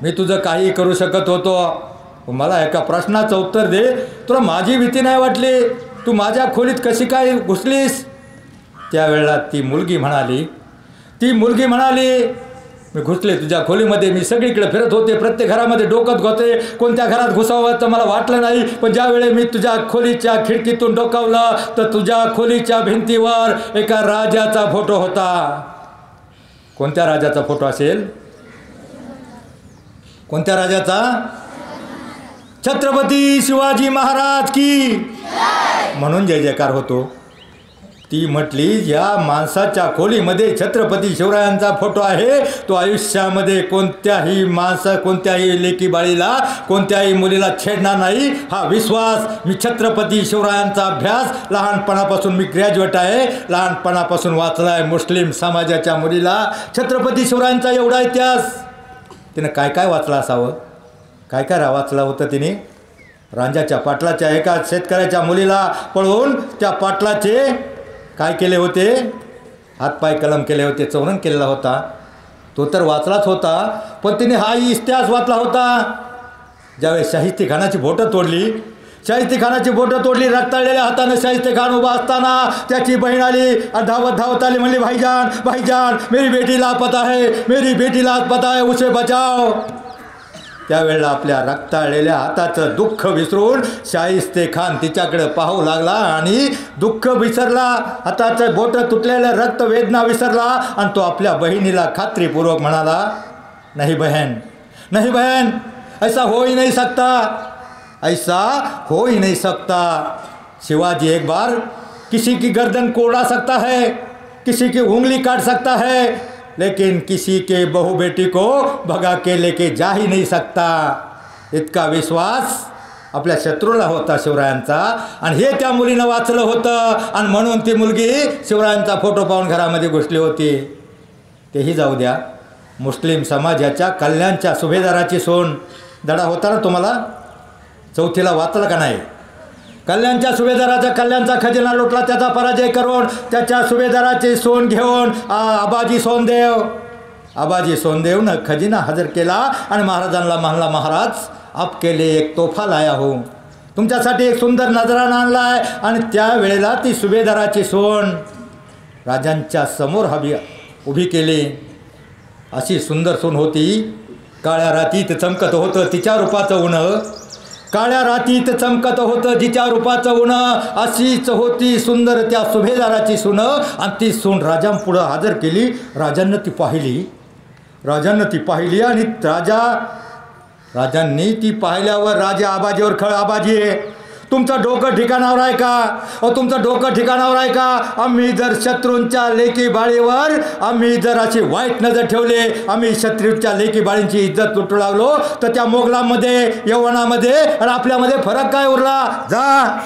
[SPEAKER 2] मी तुझं काही करू शकत होतो. मला एका प्रश्नाचं उत्तर दे, तुला माझी भीती नाही वाटली? तू माझ्या खोलीत कशी काय घुसलीस? त्यावेळेला ती मुलगी म्हणाली, मी घुसले तुझ्या खोलीमध्ये, मी सगळीकडे फिरत होते, प्रत्येक घरामध्ये डोकत होते, कोणत्या घरात घुसावं तर मला वाटलं नाही. पण ज्यावेळी मी तुझ्या खोलीच्या खिडकीतून डोकावलं तर तुझ्या खोलीच्या भिंतीवर एका राजाचा फोटो होता. कोणत्या राजाचा फोटो असेल? कोणत्या राजाचा? छत्रपती शिवाजी महाराज की. म्हणून जय जयकार होतो. ती म्हटली, या माणसाच्या खोलीमध्ये छत्रपती शिवरायांचा फोटो आहे, तो आयुष्यामध्ये कोणत्याही लेकी बाळीला, कोणत्याही मुलीला छेडणार नाही, हा विश्वास. मी छत्रपती शिवरायांचा अभ्यास लहानपणापासून, मी ग्रॅज्युएट आहे, लहानपणापासून वाचला आहे. मुस्लिम समाजाच्या मुलीला छत्रपती शिवरायांचा एवढा इतिहास, तिनं काय काय वाचलं असावं? काय काय वाचलं होतं तिने? रांजाच्या पाटलाच्या एका शेतकऱ्याच्या मुलीला पळवून त्या पाटलाचे काय केले होते? हातपाय कलम केले होते, चौरंग केलेला होता. तो तर वाचलाच होता, पण तिने हा इतिहास वाचला होता. ज्यावेळेस शाहिस्तेखानाची बोटं तोडली, रक्ताळलेल्या हातानं शाहिस्तेखान उभा असताना त्याची बहीण आली, धावत आली, म्हणली, भाईजान मेरी बेटी लापता है, उसे बचाव. त्यावेळेला आपल्या रक्ताळलेल्या हाताचं दुःख विसरून शाहिस्तेखान तिच्याकडे पाहू लागला आणि दुःख विसरला, हाताचं बोटं तुटलेलं रक्त वेदना विसरला आणि तो आपल्या बहिणीला खात्रीपूर्वक म्हणाला, नहीं बहन, ऐसा हो ही नहीं सकता. शिवाजी एक बार किसी की गर्दन को उड़ा सकता है, किसी की उंगली काट सकता है, लेकिन किसी के बहू बेटी को भगा के लेके जा ही नहीं सकता. इतका विश्वास आपल्या शत्रूला होता शिवरायांचा. आणि हे त्या मुलीनं वाचलं होतं आणि म्हणून ती मुलगी शिवरायांचा फोटो पाहून घरामध्ये घुसली होती. तेही जाऊ द्या, मुस्लिम समाजाच्या कल्याणच्या सुभेदाराची सोन धडा होता ना तुम्हाला, चौथीला वाचलं का नाही? कल्याणच्या सुभेदाराचा कल्याणचा खजिना लुटला, त्याचा पराजय करून त्याच्या सुभेदाराची सोन घेऊन आबाजी सोनदेवनं खजिना हजर केला आणि महाराजांना म्हणला, महाराज आपके लिए एक तोहफा लाया हूँ, तुमच्यासाठी एक सुंदर नजराणा आणला आहे. आणि त्यावेळेला ती सुभेदाराची सोन राजांच्या समोर उभी केली. अशी सुंदर सोन होती, काळ्या रातीत चमकत होतं तिच्या रूपाचं ऊन, जिच्या रूपाचं ऊन, अशीच होती सुंदर त्या सुभेदाराची सून. आणि ती सून राजांपुढं हजर केली. राजांनी ती पाहिली आणि राजांनी ती पाहिल्यावर राजा आबाजीवर आबाजी आहे, तुमचं डोकं ठिकाणावर आहे का? आम्ही जर शत्रूंच्या लेकी बाळीवर जर अशी वाईट नजर ठेवली, आम्ही शत्रूंच्या लेकी बाळींची इज्जत लुटू लागलो, तर त्या मोगलांमध्ये, यवनामध्ये आणि आपल्यामध्ये फरक काय उरला? जा,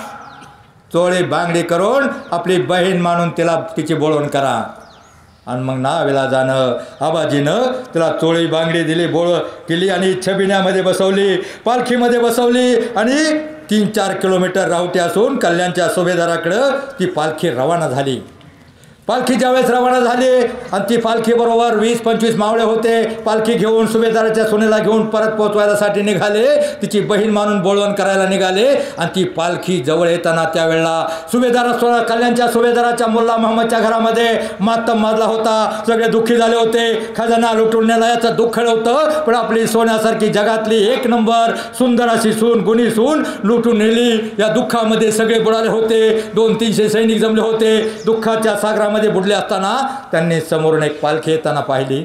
[SPEAKER 2] चोळी बांगडी करून आपली बहीण मानून तिची बोळवण करा. आणि मग नावेला जाणं, आबाजीनं तिला चोळी बांगडी दिली, बोळ केली आणि छबिन्यामध्ये बसवली, पालखीमध्ये बसवली आणि 3-4 किलोमीटर रावटी असून कल्याणच्या सुभेदाराकडं ती पालखी रवाना झाली. पालखी ज्यावेळेस रवाना झाली आणि ती पालखीबरोबर 20-25 मावळे होते, पालखी घेऊन सुभेदाराच्या सुनेला घेऊन परत पोचवायसाठी निघाले, तिची बहीण मानून बोळवण करायला निघाले. आणि ती पालखी जवळ येताना त्यावेळेला कल्याणच्या सुभेदाराच्या मुल्ला महम्मदच्या घरामध्ये मातम माजला होता, सगळे दुःखी झाले होते, खजाना लुटून नेला याचं दुःख होतं. पण आपली सोन्यासारखी जगातली 1 नंबर सुंदर अशी सून, गुणी सून लुटून नेली. या दुःखामध्ये सगळे बुडाले होते, 200-300 सैनिक जमले होते. दुःखाच्या सागरामध्ये बुडले असताना त्यांनी समोरून एक पालखी येताना पाहिली.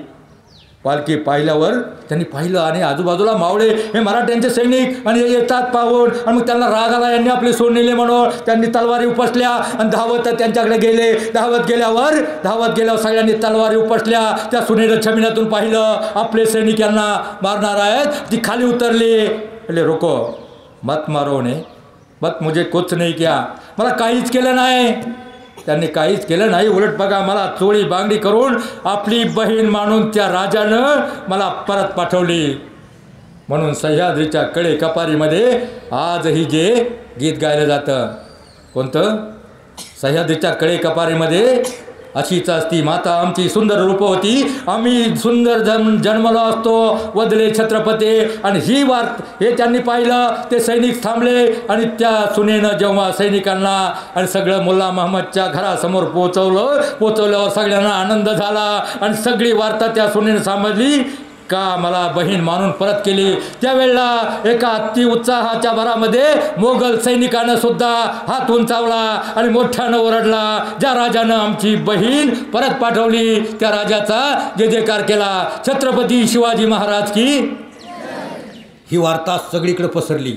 [SPEAKER 2] पालखी पाहिल्यावर त्यांनी पाहिलं आणि आजूबाजूला मावळे हे मराठ्यांचे सैनिक आणि हे येतात पाहून आणि मग त्यांना राग आला, यांनी आपले सोड नेले म्हणून त्यांनी तलवारी उपसल्या आणि धावत त्यांच्याकडे गेले. धावत गेल्यावर सगळ्यांनी तलवारी उपसल्या. त्या सुनेनं छबिन्यातून पाहिलं आपले सैनिक यांना मारणार आहेत. ती खाली उतरली. बोले रुको मत मारो ने, मत मुझे कुछ नहीं किया. मला काहीच केलं नाही. त्यांनी काहीच केलं नाही. उलट बघा मला चोळी बांगडी करून आपली बहीण मानून त्या राजानं मला परत पाठवली. म्हणून सह्याद्रीच्या कडे कपारीमध्ये आजही जे गीत गायलं जातं, कोणतं? सह्याद्रीच्या कडे कपारीमध्ये अशीच असती माता आमची सुंदर रूप होती, आम्ही सुंदर जन्मलो असतो वदले छत्रपती. आणि ही हे त्यांनी पाहिलं. ते सैनिक थांबले आणि त्या सुनेनं जेव्हा सैनिकांना आणि सगळं मुल्ला महम्मदच्या घरासमोर पोचवल्यावर सगळ्यांना आनंद झाला आणि सगळी वार्ता त्या सुनेनं समजली का मला बहीण मानून परत केली. त्यावेळेला एका अति उत्साहाच्या भरामध्ये मोगल सैनिकानं सुद्धा हात उंचावला आणि मोठ्यानं ओरडला, ज्या राजानं आमची बहीण परत पाठवली त्या राजाचा जय जयकार केला. छत्रपती शिवाजी महाराज की. ही वार्ता सगळीकडे पसरली.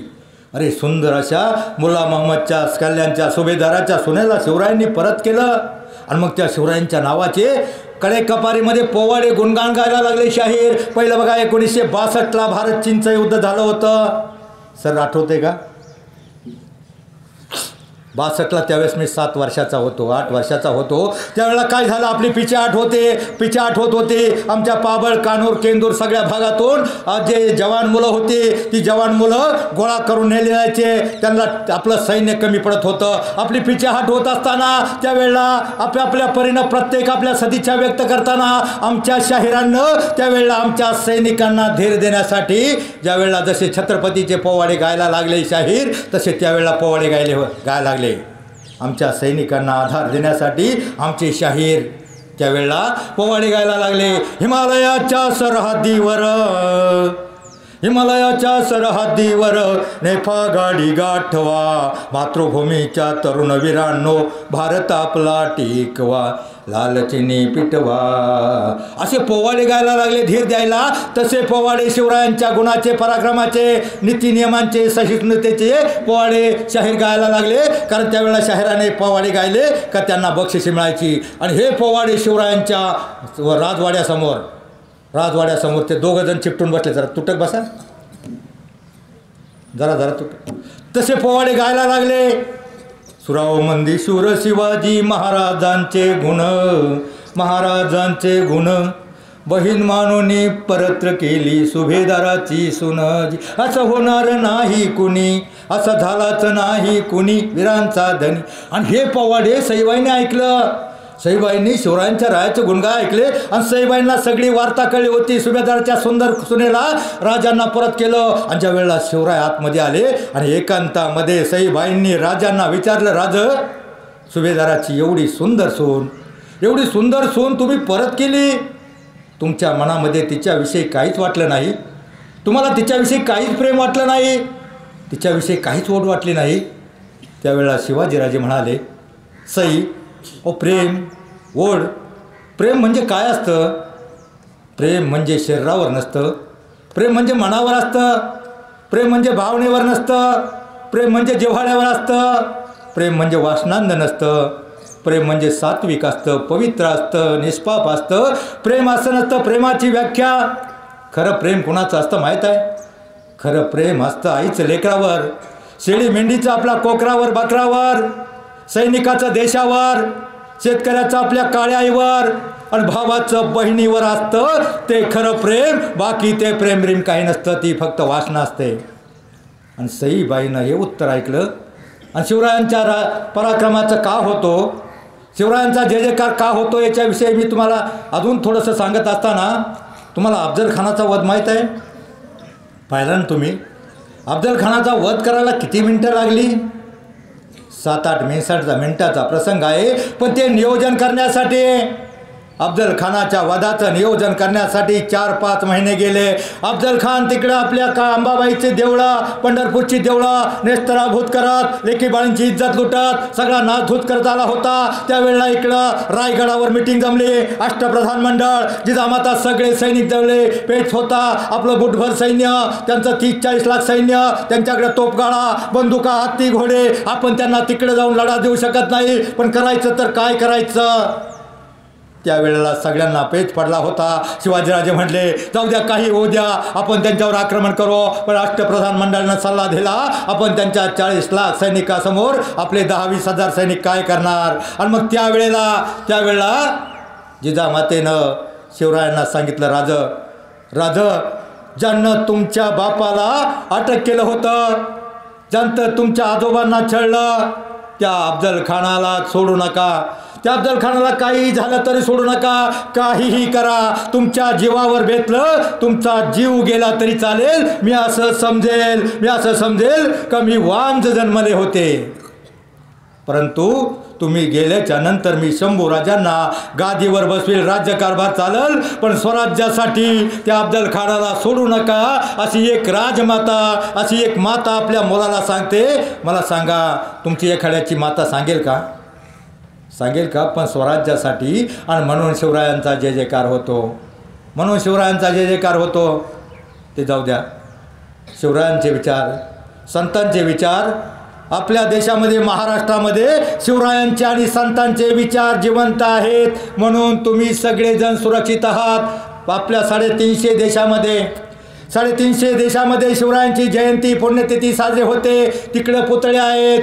[SPEAKER 2] अरे सुंदर अशा मुल्ला महम्मदच्या कल्याणच्या सुभेदाराच्या सुनेला शिवरायांनी परत केलं. आणि मग त्या शिवरायांच्या नावाचे कडे कपारीमध्ये पोवाडे गुणगान गायला लागले शाहीर. पहिलं बघा 1962ला भारत चीनचं युद्ध झालं होतं. सर आठवते का? 62ला त्यावेळेस मी 7 वर्षाचा होतो, 8 वर्षाचा होतो. त्यावेळेला काय झालं, आपली पिछाट होत होते. आमच्या पाबळ कानूर केंदूर सगळ्या भागातून जे जवान मुलं होती ती जवान मुलं गोळा करून नेले जायचे. त्यांना आपलं सैन्य कमी पडत होतं. आपली पिछाट होत असताना त्यावेळेला आपल्या परीनं प्रत्येक आपल्या सदिच्छा व्यक्त करताना आमच्या शाहिरांनं त्यावेळेला आमच्या सैनिकांना धीर देण्यासाठी ज्यावेळेला जसे छत्रपतीचे पोवाडे गायला लागले शाहीर, तसे त्यावेळेला पोवाडे गायला लागले. आमच्या सैनिकांना आधार देण्यासाठी आमचे शाहीर त्यावेळेला पोवाडे गायला लागले. हिमालयाच्या सरहद्दीवर नेफा गाडी गाठवा, मातृभूमीच्या तरुण वीरांनो भारत आपला टिकवा, लालचिनी पिटवा. असे पोवाडे गायला लागले धीर द्यायला. तसे पोवाडे शिवरायांच्या गुणाचे, पराक्रमाचे, नीतिनियमांचे, सहिष्णुतेचे पोवाडे शाहीर गायला लागले. कारण त्यावेळेला शाहिराने पोवाडे गायले का त्यांना बक्षिसे मिळायची. आणि हे पोवाडे शिवरायांच्या राजवाड्यासमोर ते दोघंजण चिपटून बसले. जरा तुटक बसा, जरा तुटक. तसे पोवाडे गायला लागले. सुराव मंदी शूर शिवाजी महाराजांचे गुण, बहीण मानूनी परत्र केली सुभेदाराची सुनजी. असं होणार नाही कुणी, असं झालाच नाही कुणी, वीरांचा धनी. आणि हे पोवाडे सईबाईंनी ऐकलं. सईबाईंनी शिवरायांच्या रायाचे गुणगान ऐकले आणि सईबाईंना सगळी वार्ता कळली होती. सुभेदाराच्या सुंदर सुनेला राजांना परत केलं. आणि ज्या वेळेला शिवराय आतमध्ये आले आणि एकांतामध्ये सईबाईंनी राजांना विचारलं, राज सुभेदाराची एवढी सुंदर सून तुम्ही परत केली, तुमच्या मनामध्ये तिच्याविषयी काहीच वाटलं नाही? तुम्हाला तिच्याविषयी काहीच प्रेम वाटलं नाही? तिच्याविषयी काहीच ओढ वाटली नाही? त्यावेळेला शिवाजीराजे म्हणाले, सई प्रेम म्हणजे काय असतं? प्रेम म्हणजे शरीरावर नसतं. प्रेम म्हणजे मनावर असतं. प्रेम म्हणजे भावनेवर नसतं. प्रेम म्हणजे जिव्हाळ्यावर असतं. प्रेम म्हणजे वासनांद नसतं. प्रेम म्हणजे सात्विक असतं, पवित्र असतं, निष्पाप असतं. प्रेम असं नसतं. प्रेमाची व्याख्या, खरं प्रेम कुणाचं असतं माहीत आहे? खरं प्रेम असतं आईचं लेकरावर, शेळी मेंढीचं आपल्या कोकरावर, बकरावर, सैनिकाचं देशावर, शेतकऱ्याचं आपल्या काळ्या आईवर आणि भावाचं बहिणीवर असतं ते खरं प्रेम. बाकी ते प्रेम काही नसतं, ती फक्त वासना असते. आणि सईबाईनं हे उत्तर ऐकलं. आणि शिवरायांच्या पराक्रमाचं का होतो, शिवरायांचा जय जयकार का होतो याच्याविषयी मी तुम्हाला अजून थोडंसं सांगत असताना, तुम्हाला अफजल खानाचा वध माहीत आहे? पाहिला ना तुम्ही? अफजल खानाचा वध करायला किती मिनटं लागली? 7-8 मिनिटाचा प्रसंग आहे. पण ते नियोजन करण्यासाठी अफजल खानाच्या वधाचं नियोजन करण्यासाठी 4-5 महिने गेले. अफजल खान तिकडं आपल्या अंबाबाईचे देवळं, पंढरपूरची देवळं नेस्तराभूत करत, लेकी बाळींची इज्जत लुटत सगळा नासधूत करत आला होता. त्यावेळेला इकडं रायगडावर मिटिंग जमली, अष्टप्रधान मंडळ, जिजामाता सगळे सैनिक जमले. पेच होता आपलं बुटभर सैन्य, त्यांचं 30-40 लाख सैन्य, त्यांच्याकडे तोपगाळा, बंदुका, हत्ती, घोडे. आपण त्यांना तिकडे जाऊन लढा देऊ शकत नाही, पण करायचं तर काय करायचं. त्यावेळेला सगळ्यांना पेच पडला होता. शिवाजीराजे म्हटले जाऊ द्या, काही होऊ द्या, आपण त्यांच्यावर आक्रमण करू. पण अष्टप्रधान मंडळानं सल्ला दिला, आपण त्यांच्या 40 लाख सैनिकासमोर आपले 10-20 हजार सैनिक काय करणार. आणि मग त्यावेळेला जिजामातेनं शिवरायांना सांगितलं, राज ज्यानं तुमच्या बापाला अटक केलं होतं, ज्यानं तुमच्या आजोबांना छळलं, त्या अफजल खानाला सोडू नका. त्या अफजल खानाला काही झालं तरी सोडू नका, काहीही करा, तुमच्या जीवावर बेतलं, तुमचा जीव गेला तरी चालेल. मी असं समजेल का मी वांज जन्मले होते, परंतु तुम्ही गेल्याच्या नंतर मी शंभू राजांना गादीवर बसवेल, राज्यकारभार चालल, पण स्वराज्यासाठी त्या अफजल खानाला सोडू नका. अशी एक राजमाता, अशी एक माता आपल्या मुलाला सांगते. मला सांगा, तुमची एखाद्याची माता सांगेल का? पण स्वराज्यासाठी. आणि म्हणून शिवरायांचा जय जयकार होतो. ते जाऊ द्या. शिवरायांचे विचार, संतांचे विचार आपल्या देशामध्ये, महाराष्ट्रामध्ये देशामध्ये आणि संतांचे विचार जिवंत आहेत. म्हणून तुम्ही सगळेजण सुरक्षित आहात. आपल्या 350 देशामध्ये शिवरायांची जयंती, पुण्यतिथी साजरे होते. तिकडे पुतळे आहेत.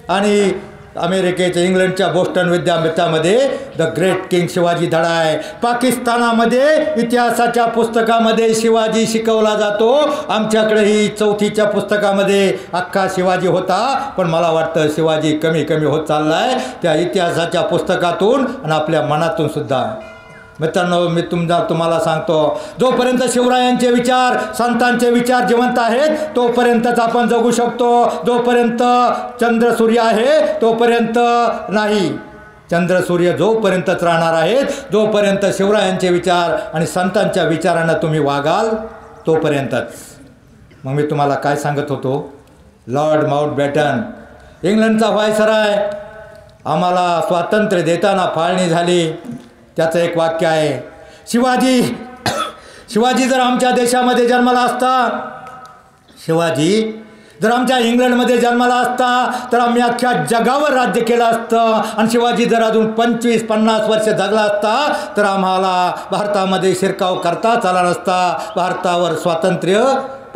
[SPEAKER 2] आणि अमेरिकेच्या, इंग्लंडच्या बोस्टन विद्यापीठामध्ये द ग्रेट किंग शिवाजी धडा आहे. पाकिस्तानामध्ये इतिहासाच्या पुस्तकामध्ये शिवाजी शिकवला जातो. आमच्याकडेही 4थीच्या पुस्तकामध्ये अख्खा शिवाजी होता. पण मला वाटतं शिवाजी कमी होत चालला आहे, त्या इतिहासाच्या पुस्तकातून आणि आपल्या मनातून सुद्धा. मित्रांनो, मी तुम्हाला सांगतो, जोपर्यंत शिवरायांचे विचार, संतांचे विचार जिवंत आहेत, तोपर्यंतच आपण जगू शकतो. जोपर्यंत चंद्र सूर्य आहे तोपर्यंत नाही. चंद्र सूर्य जोपर्यंतच राहणार आहेत, जोपर्यंत शिवरायांचे विचार आणि संतांच्या विचारांना तुम्ही वागाल तोपर्यंतच. मग मी तुम्हाला काय सांगत होतो, लॉर्ड माउंटबॅटन, इंग्लंडचा व्हायसराय, आम्हाला स्वातंत्र्य देताना फाळणी झाली. त्याचं एक वाक्य आहे, शिवाजी जर आमच्या देशामध्ये जन्माला असता, शिवाजी जर आमच्या इंग्लंडमध्ये जन्माला असता, तर आम्ही अख्ख्या जगावर राज्य केलं असतं. आणि शिवाजी जर अजून 25-50 वर्ष जगला असता, तर आम्हाला भारतामध्ये शिरकाव करता आला नसता.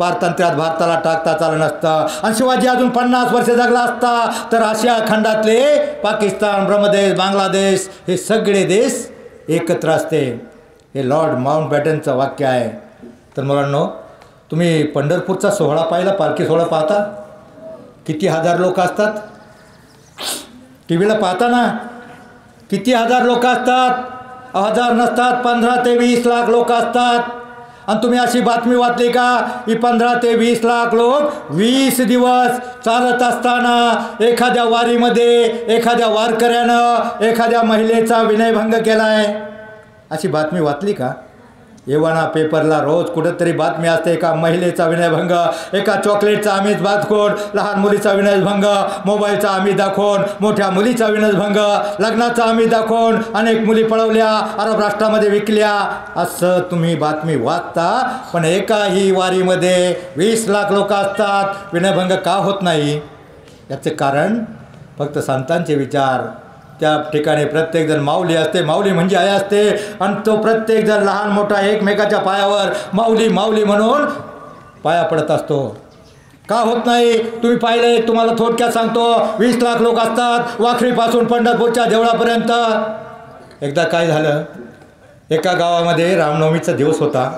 [SPEAKER 2] पारतंत्र्यात भारताला टाकता आलं नसतं. आणि शिवाजी अजून 50 वर्ष जगला असता, तर आशिया खंडातले पाकिस्तान, ब्रह्मदेश, बांगलादेश हे सगळे देश एकत्र असते. हे लॉर्ड माउंटबॅटनचं वाक्य आहे. तर मुलांनो, तुम्ही पंढरपूरचा सोहळा पाहिला, पालखी सोहळा पाहता, किती हजार लोक असतात. टी व्हीला पाहता ना, किती हजार लोक असतात. हजार नसतात, 15 ते 20 लाख लोक असतात. आणि तुम्ही अशी बातमी वाचली का, की 15 ते 20 लाख लोक 20 दिवस चालत असताना एखाद्या वारीमध्ये एखाद्या वारकऱ्यानं एखाद्या महिलेचा विनयभंग केला आहे. अशी बातमी वाचली का? एव्हाना पेपरला रोज कुठंतरी बातमी असते, एका महिलेचा विनयभंग, एका चॉकलेटचा आमिष दाखवून, लहान मुलीचा विनयभंग, मोबाईलचा आमिष दाखवून, मोठ्या मुलीचा विनयभंग, लग्नाचा आमिष दाखवून अनेक मुली पळवल्या, अरब राष्ट्रामध्ये विकल्या. असं तुम्ही बातमी वाचता. पण एकाही वारीमध्ये 20 लाख लोक असतात, विनयभंग का होत नाही? याचं कारण फक्त संतांचे विचार. त्या ठिकाणी प्रत्येकजण माऊली असते, माऊली म्हणजे आई असते. आणि तो प्रत्येकजण लहान मोठा एकमेकाच्या पायावर माऊली माऊली म्हणून पाया पडत असतो. का होत नाही? तुम्ही पाहिलं, तुम्हाला थोडक्यात सांगतो. 20 लाख लोक असतात, वाखरीपासून पंढरपूरच्या देवळापर्यंत. एकदा काय झालं, एका गावामध्ये रामनवमीचा दिवस होता.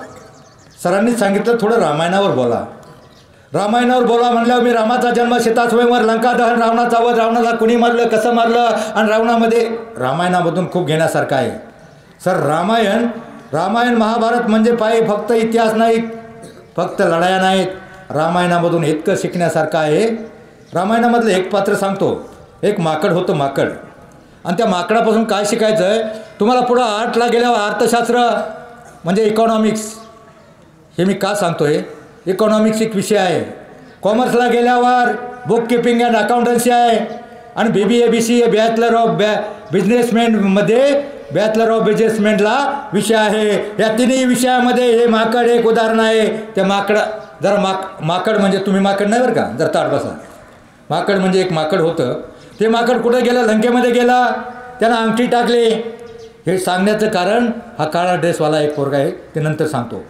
[SPEAKER 2] सरांनी सांगितलं थोडं रामायणावर बोला. रामायणावर बोला म्हणल्यावर मी रामाचा जन्म, सीतास्वयंवर, लंका दहन, रावणाचा वध, रावणाला कुणी मारलं, कसं मारलं, आणि रामायणामधून खूप घेण्यासारखं आहे. सर, रामायण महाभारत म्हणजे फक्त इतिहास नाही, फक्त लढाया नाहीत. रामायणामधून इतकं शिकण्यासारखं आहे. रामायणामधलं एक पात्र सांगतो. एक माकड होतं. आणि त्या माकडापासून काय शिकायचं आहे तुम्हाला पुढं आर्टला गेल्यावर अर्थशास्त्र म्हणजे इकॉनॉमिक्स हे मी का सांगतो आहे इकॉनॉमिक्स एक विषय आहे कॉमर्सला गेल्यावर बुक किपिंग अँड अकाउंटन्सी आहे आणि BBA BCA बॅचलर ऑफ बिझनेसमॅनमध्ये बॅचलर ऑफ बिझनेसमॅनला विषय आहे या तिन्ही विषयामध्ये हे माकड एक उदाहरण आहे त्या जरा माकड म्हणजे तुम्ही माकड नाही बरं का जर ताट बसा माकड म्हणजे एक माकड होतं ते माकड कुठं गेलं लंकेमध्ये गेला त्यानं अंगठी टाकली हे सांगण्याचं कारण हा काळा ड्रेसवाला एक पोरगा आहे ते नंतर सांगतो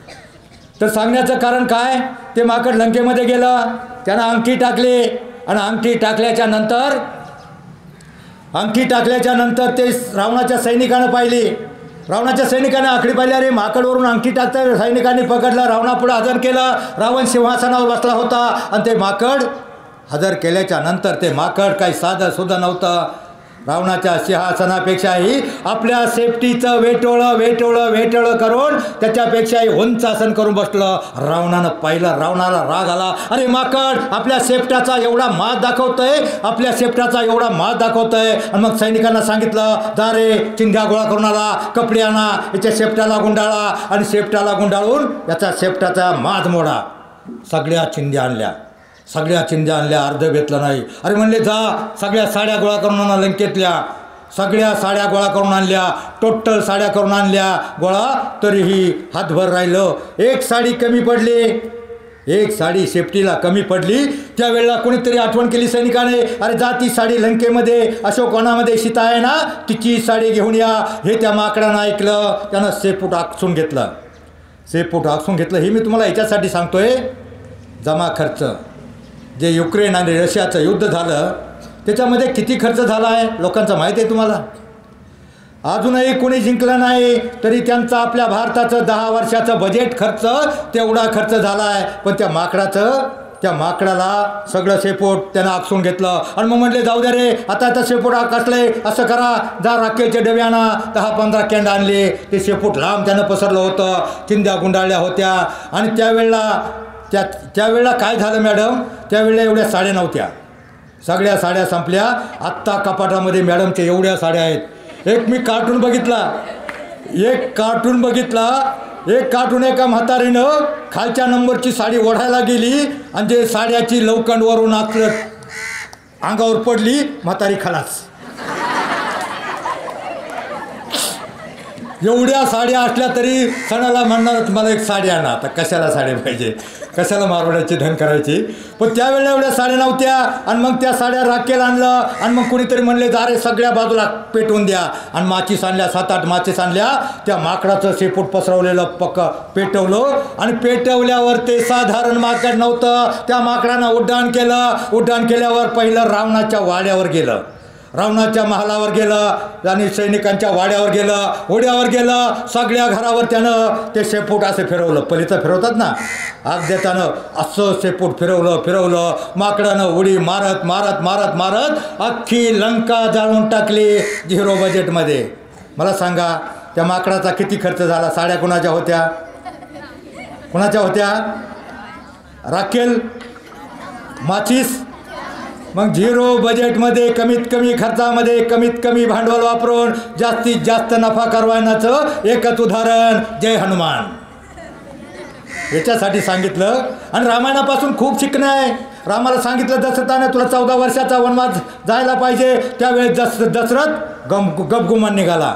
[SPEAKER 2] तर सांगण्याचं कारण काय ते माकड लंकेमध्ये गेलं त्यानं अंगठी टाकली आणि अंगठी टाकल्याच्या नंतर ते रावणाच्या सैनिकानं पाहिली रावणाच्या सैनिकाने आखडी पाहिली अरे माकडवरून अंगठी टाकता सैनिकांनी पकडलं रावणापुढं हजर केलं रावण सिंहासनावर बसला होता आणि ते माकड हजर केल्याच्या नंतर ते माकड काही साधं सुद्धा नव्हतं रावणाच्या सिंहासनापेक्षाही आपल्या सेफ्टीचं वेटोळं करून त्याच्यापेक्षाही उंच आसन करून बसलं रावणानं पाहिलं रावणाला राग आला अरे माकड आपल्या सेफ्टाचा एवढा माज दाखवतोय आणि मग सैनिकांना सांगितलं जा रे चिंध्या गोळा करून आला कपडे आणा याच्या सेफ्टाला गुंडाळा आणि सेफ्टाला गुंडाळून याचा सेफ्टाचा माज मोडा सगळ्या चिंध्या आणल्या अर्ध भेटलं नाही अरे म्हणले जा सगळ्या साड्या गोळा करून आणा लंकेतल्या सगळ्या साड्या गोळा करून आणल्या टोटल साड्या करून आणल्या गोळा तरीही हातभर राहिलं एक साडी कमी पडली एक साडी सेफ्टीला कमी पडली त्यावेळेला कोणीतरी आठवण केली सैनिकाने अरे जा ती साडी लंकेमध्ये अशोकवनामध्ये सीता आहे ना तिची साडी घेऊन या हे त्या माकडानं ऐकलं त्यानं शेपूट आकसून घेतलं हे मी तुम्हाला याच्यासाठी सांगतोय जमा खर्च जे युक्रेन आणि रशियाचं युद्ध झालं त्याच्यामध्ये किती खर्च झाला आहे लोकांचं माहीत आहे तुम्हाला अजूनही कोणी जिंकलं नाही तरी त्यांचं आपल्या भारताचं 10 वर्षाचं बजेट खर्च तेवढा खर्च झाला आहे पण त्या माकडाला सगळं शेपूट त्यानं आकसून घेतलं आणि मग म्हटले जाऊ द्या रे आता शेपूट आकसले असं करा जा राखेलचे डब्याना 10-15 कॅन्ड आणले ते शेपूट लांब त्यानं पसरलं होतं चिंध्या गुंडाळल्या होत्या आणि त्यावेळेला काय झालं मॅडम त्यावेळेला एवढ्या साड्या नव्हत्या सगळ्या साड्या संपल्या आत्ता कपाटामध्ये मॅडमच्या एवढ्या साड्या आहेत एक कार्टून बघितला एका म्हातारीनं खालच्या नंबरची साडी ओढायला गेली आणि जे साड्याची लवकंडवरून अंगावर पडली म्हातारी खलास एवढ्या साड्या असल्या तरी सणाला म्हणणारच मला एक साडी आणा आता कशाला साडी पाहिजे कशाला मारवाड्याची धन करायची पण त्यावेळेला एवढ्या साड्या नव्हत्या आणि मग त्या साड्या राखेल आणलं आणि मग कोणीतरी म्हणले दारे सगळ्या बाजूला पेटवून द्या आणि माचीस आणल्या 7-8 माचीस आणल्या त्या माकडाचं शेपूट पसरवलेलं पेटवलं आणि पेटवल्यावर ते साधारण माकड नव्हतं त्या माकडानं उड्डाण केल्यावर पहिलं रावणाच्या वाड्यावर गेलं रावणाच्या महालावर गेलं आणि सैनिकांच्या ओढ्यावर गेलं सगळ्या घरावर त्यानं ते शेपूट असं फिरवलं पलीचं फिरवतात ना आज देतानं असं शेपूट फिरवलं माकडानं उडी मारत अख्खी लंका जाळून टाकली 0 बजेटमध्ये मला सांगा त्या माकडाचा किती खर्च झाला साड्या कोणाच्या होत्या राखेल माचीस मग 0 बजेटमध्ये कमीत कमी खर्चामध्ये कमीत कमी भांडवल वापरून जास्तीत जास्त नफा करवण्याचं एकच उदाहरण जय हनुमान याच्यासाठी सांगितलं आणि रामायणापासून खूप शिकणं आहे रामाला सांगितलं दशरथाने तुला 14 वर्षाचा वनवास जायला पाहिजे त्यावेळेस दशरथ गपगुमान निघाला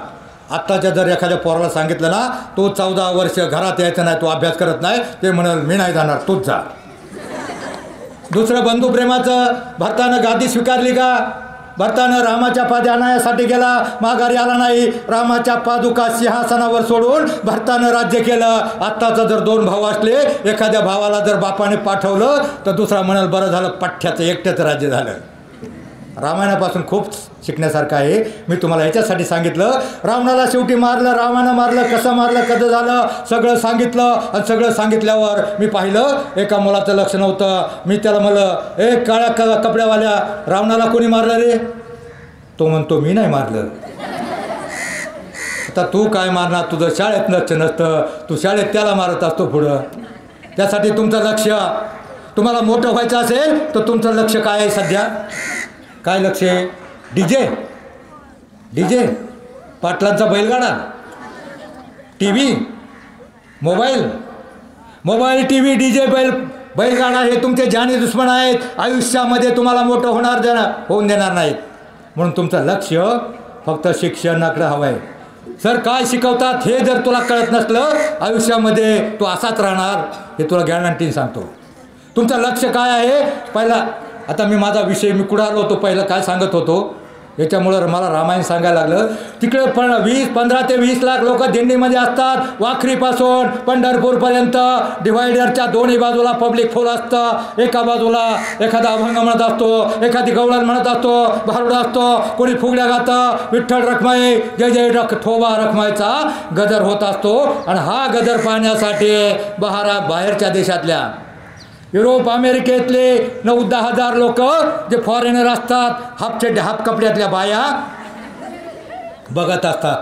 [SPEAKER 2] आत्ताच्या जर एखाद्या पोराला सांगितलं ना तो 14 वर्ष घरात यायचं नाही तो अभ्यास करत नाही ते म्हणाल मी नाही जाणार तूच जा दुसरं बंधुप्रेमाचं भरतानं गादी स्वीकारली का भरतानं रामाच्या पादी आणण्यासाठी गेला माघारी आला नाही रामाच्या पादुका सिंहासनावर सोडून भरतानं राज्य केलं आत्ताचं जर 2 भाऊ असले एखाद्या भावाला जर बापाने पाठवलं तर दुसरा म्हणाल बरं झालं पठ्ठ्याचं एकट्याचं राज्य झालं रामायणापासून खूप शिकण्यासारखं आहे मी तुम्हाला याच्यासाठी सांगितलं रावणाला शेवटी रावणानं मारलं कसं झालं सगळं सांगितलं आणि सगळं सांगितल्यावर मी पाहिलं एका मुलाचं लक्ष नव्हतं मी त्याला म्हणलं काळ्या कपड्यावाल्या रावणाला कोणी मारलं रे तो म्हणतो मी नाही मारलं आता तू काय मारणार तुझं शाळेत लक्ष नसतं तू शाळेत त्याला मारत असतो पुढं त्यासाठी तुमचं लक्ष तुम्हाला मोठं व्हायचं असेल तर तुमचं लक्ष काय आहे सध्या काय लक्ष आहे DJ, पाटलांचा बैलगाडा, TV, मोबाईल, TV, DJ, बैलगाडा हे तुमचे जानी दुश्मन आहेत. आयुष्यामध्ये तुम्हाला मोठं होऊन देणार नाहीत. म्हणून तुमचं लक्ष फक्त शिक्षणाकडे हवं आहे. सर काय शिकवतात हे जर तुला कळत नसलं आयुष्यामध्ये तू असाच राहणार, हे तुला गॅरंटीने सांगतो. तुमचं लक्ष काय आहे पहिला. आता माझा विषय मी कुठं आलो होतो, पहिलं काय सांगत होतो, याच्यामुळं मला रामायण सांगायला लागलं. तिकडे 15 ते 20 लाख लोक दिंडीमध्ये असतात. वाखरीपासून पंढरपूरपर्यंत डिवायडरच्या दोन्ही बाजूला पब्लिक फुल असतं. एका बाजूला एखादा अभंग म्हणत असतो, एखादी गवळण म्हणत असतो, भारुड असतो, कोणी फुगड्या गातं, विठ्ठल रखमाई जय जय ठोबा रखमाईचा गजर होत असतो. आणि हा गजर पाहण्यासाठी बाहेरच्या देशातल्या युरोप अमेरिकेतले 9-10 हजार लोक जे फॉरेनर असतात, हाफ कपड्यातल्या बाया बघत असतात.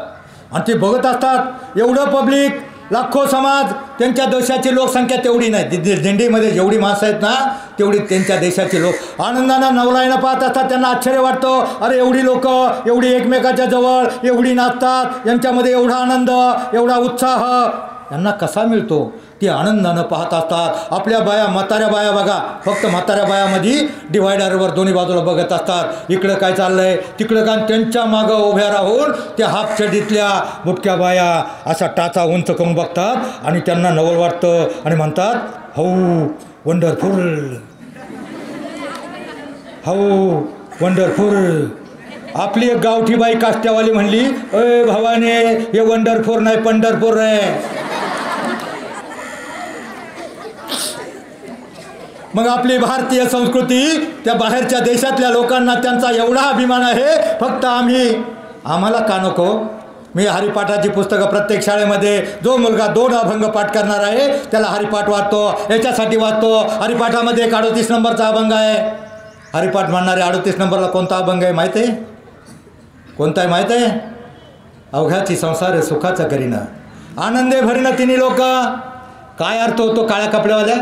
[SPEAKER 2] आणि ते बघत असतात एवढं पब्लिक, लाखो समाज. त्यांच्या देशाची लोकसंख्या तेवढी नाही. दिंडीमध्ये जेवढी माणसं आहेत ना तेवढी त्यांच्या देशाची लोक आनंदानं नवलाईनं पाहत असतात. त्यांना आश्चर्य वाटतं, अरे एवढी लोक एवढी एकमेकाच्या जवळ एवढी नाचतात, यांच्यामध्ये एवढा आनंद एवढा उत्साह यांना कसा मिळतो. ती आनंदानं पाहत असतात. आपल्या बाया, म्हाताऱ्या बाया बघा, फक्त म्हाताऱ्या बायामध्ये डिवायडरवर दोन्ही बाजूला बघत असतात. इकडं काय चाललंय तिकडं काय. त्यांच्या मागं उभ्या राहून त्या हाफ चड्डीतल्या बुटक्या बाया असा टाचा उंच करून बघतात आणि त्यांना नवल वाटतं आणि म्हणतात, हो वंडरफुल, हो वंडरफुल. आपली एक गावठी बाई काष्ट्यावाली म्हणली, अय भावाने हे वंडरफुल नाही पंढरपूर आहे. मग आपली भारतीय संस्कृती त्या बाहेरच्या देशातल्या लोकांना त्यांचा एवढा अभिमान आहे, फक्त आम्हाला का नको. मी हरिपाठाची पुस्तकं प्रत्येक शाळेमध्ये जो मुलगा 2 अभंग पाठ करणार आहे त्याला हरिपाठ वाचतो. याच्यासाठी वाचतो, हरिपाठामध्ये एक 38 नंबरचा अभंग आहे. हरिपाठ म्हणणारे 38 नंबरला कोणता अभंग आहे माहीत आहे? कोणता आहे माहीत आहे? अवघाची संसार सुखाचा करीना आनंदे भरीनं तिन्ही लोक. काय अर्थ होतो काळ्या कपड्यावाल्या?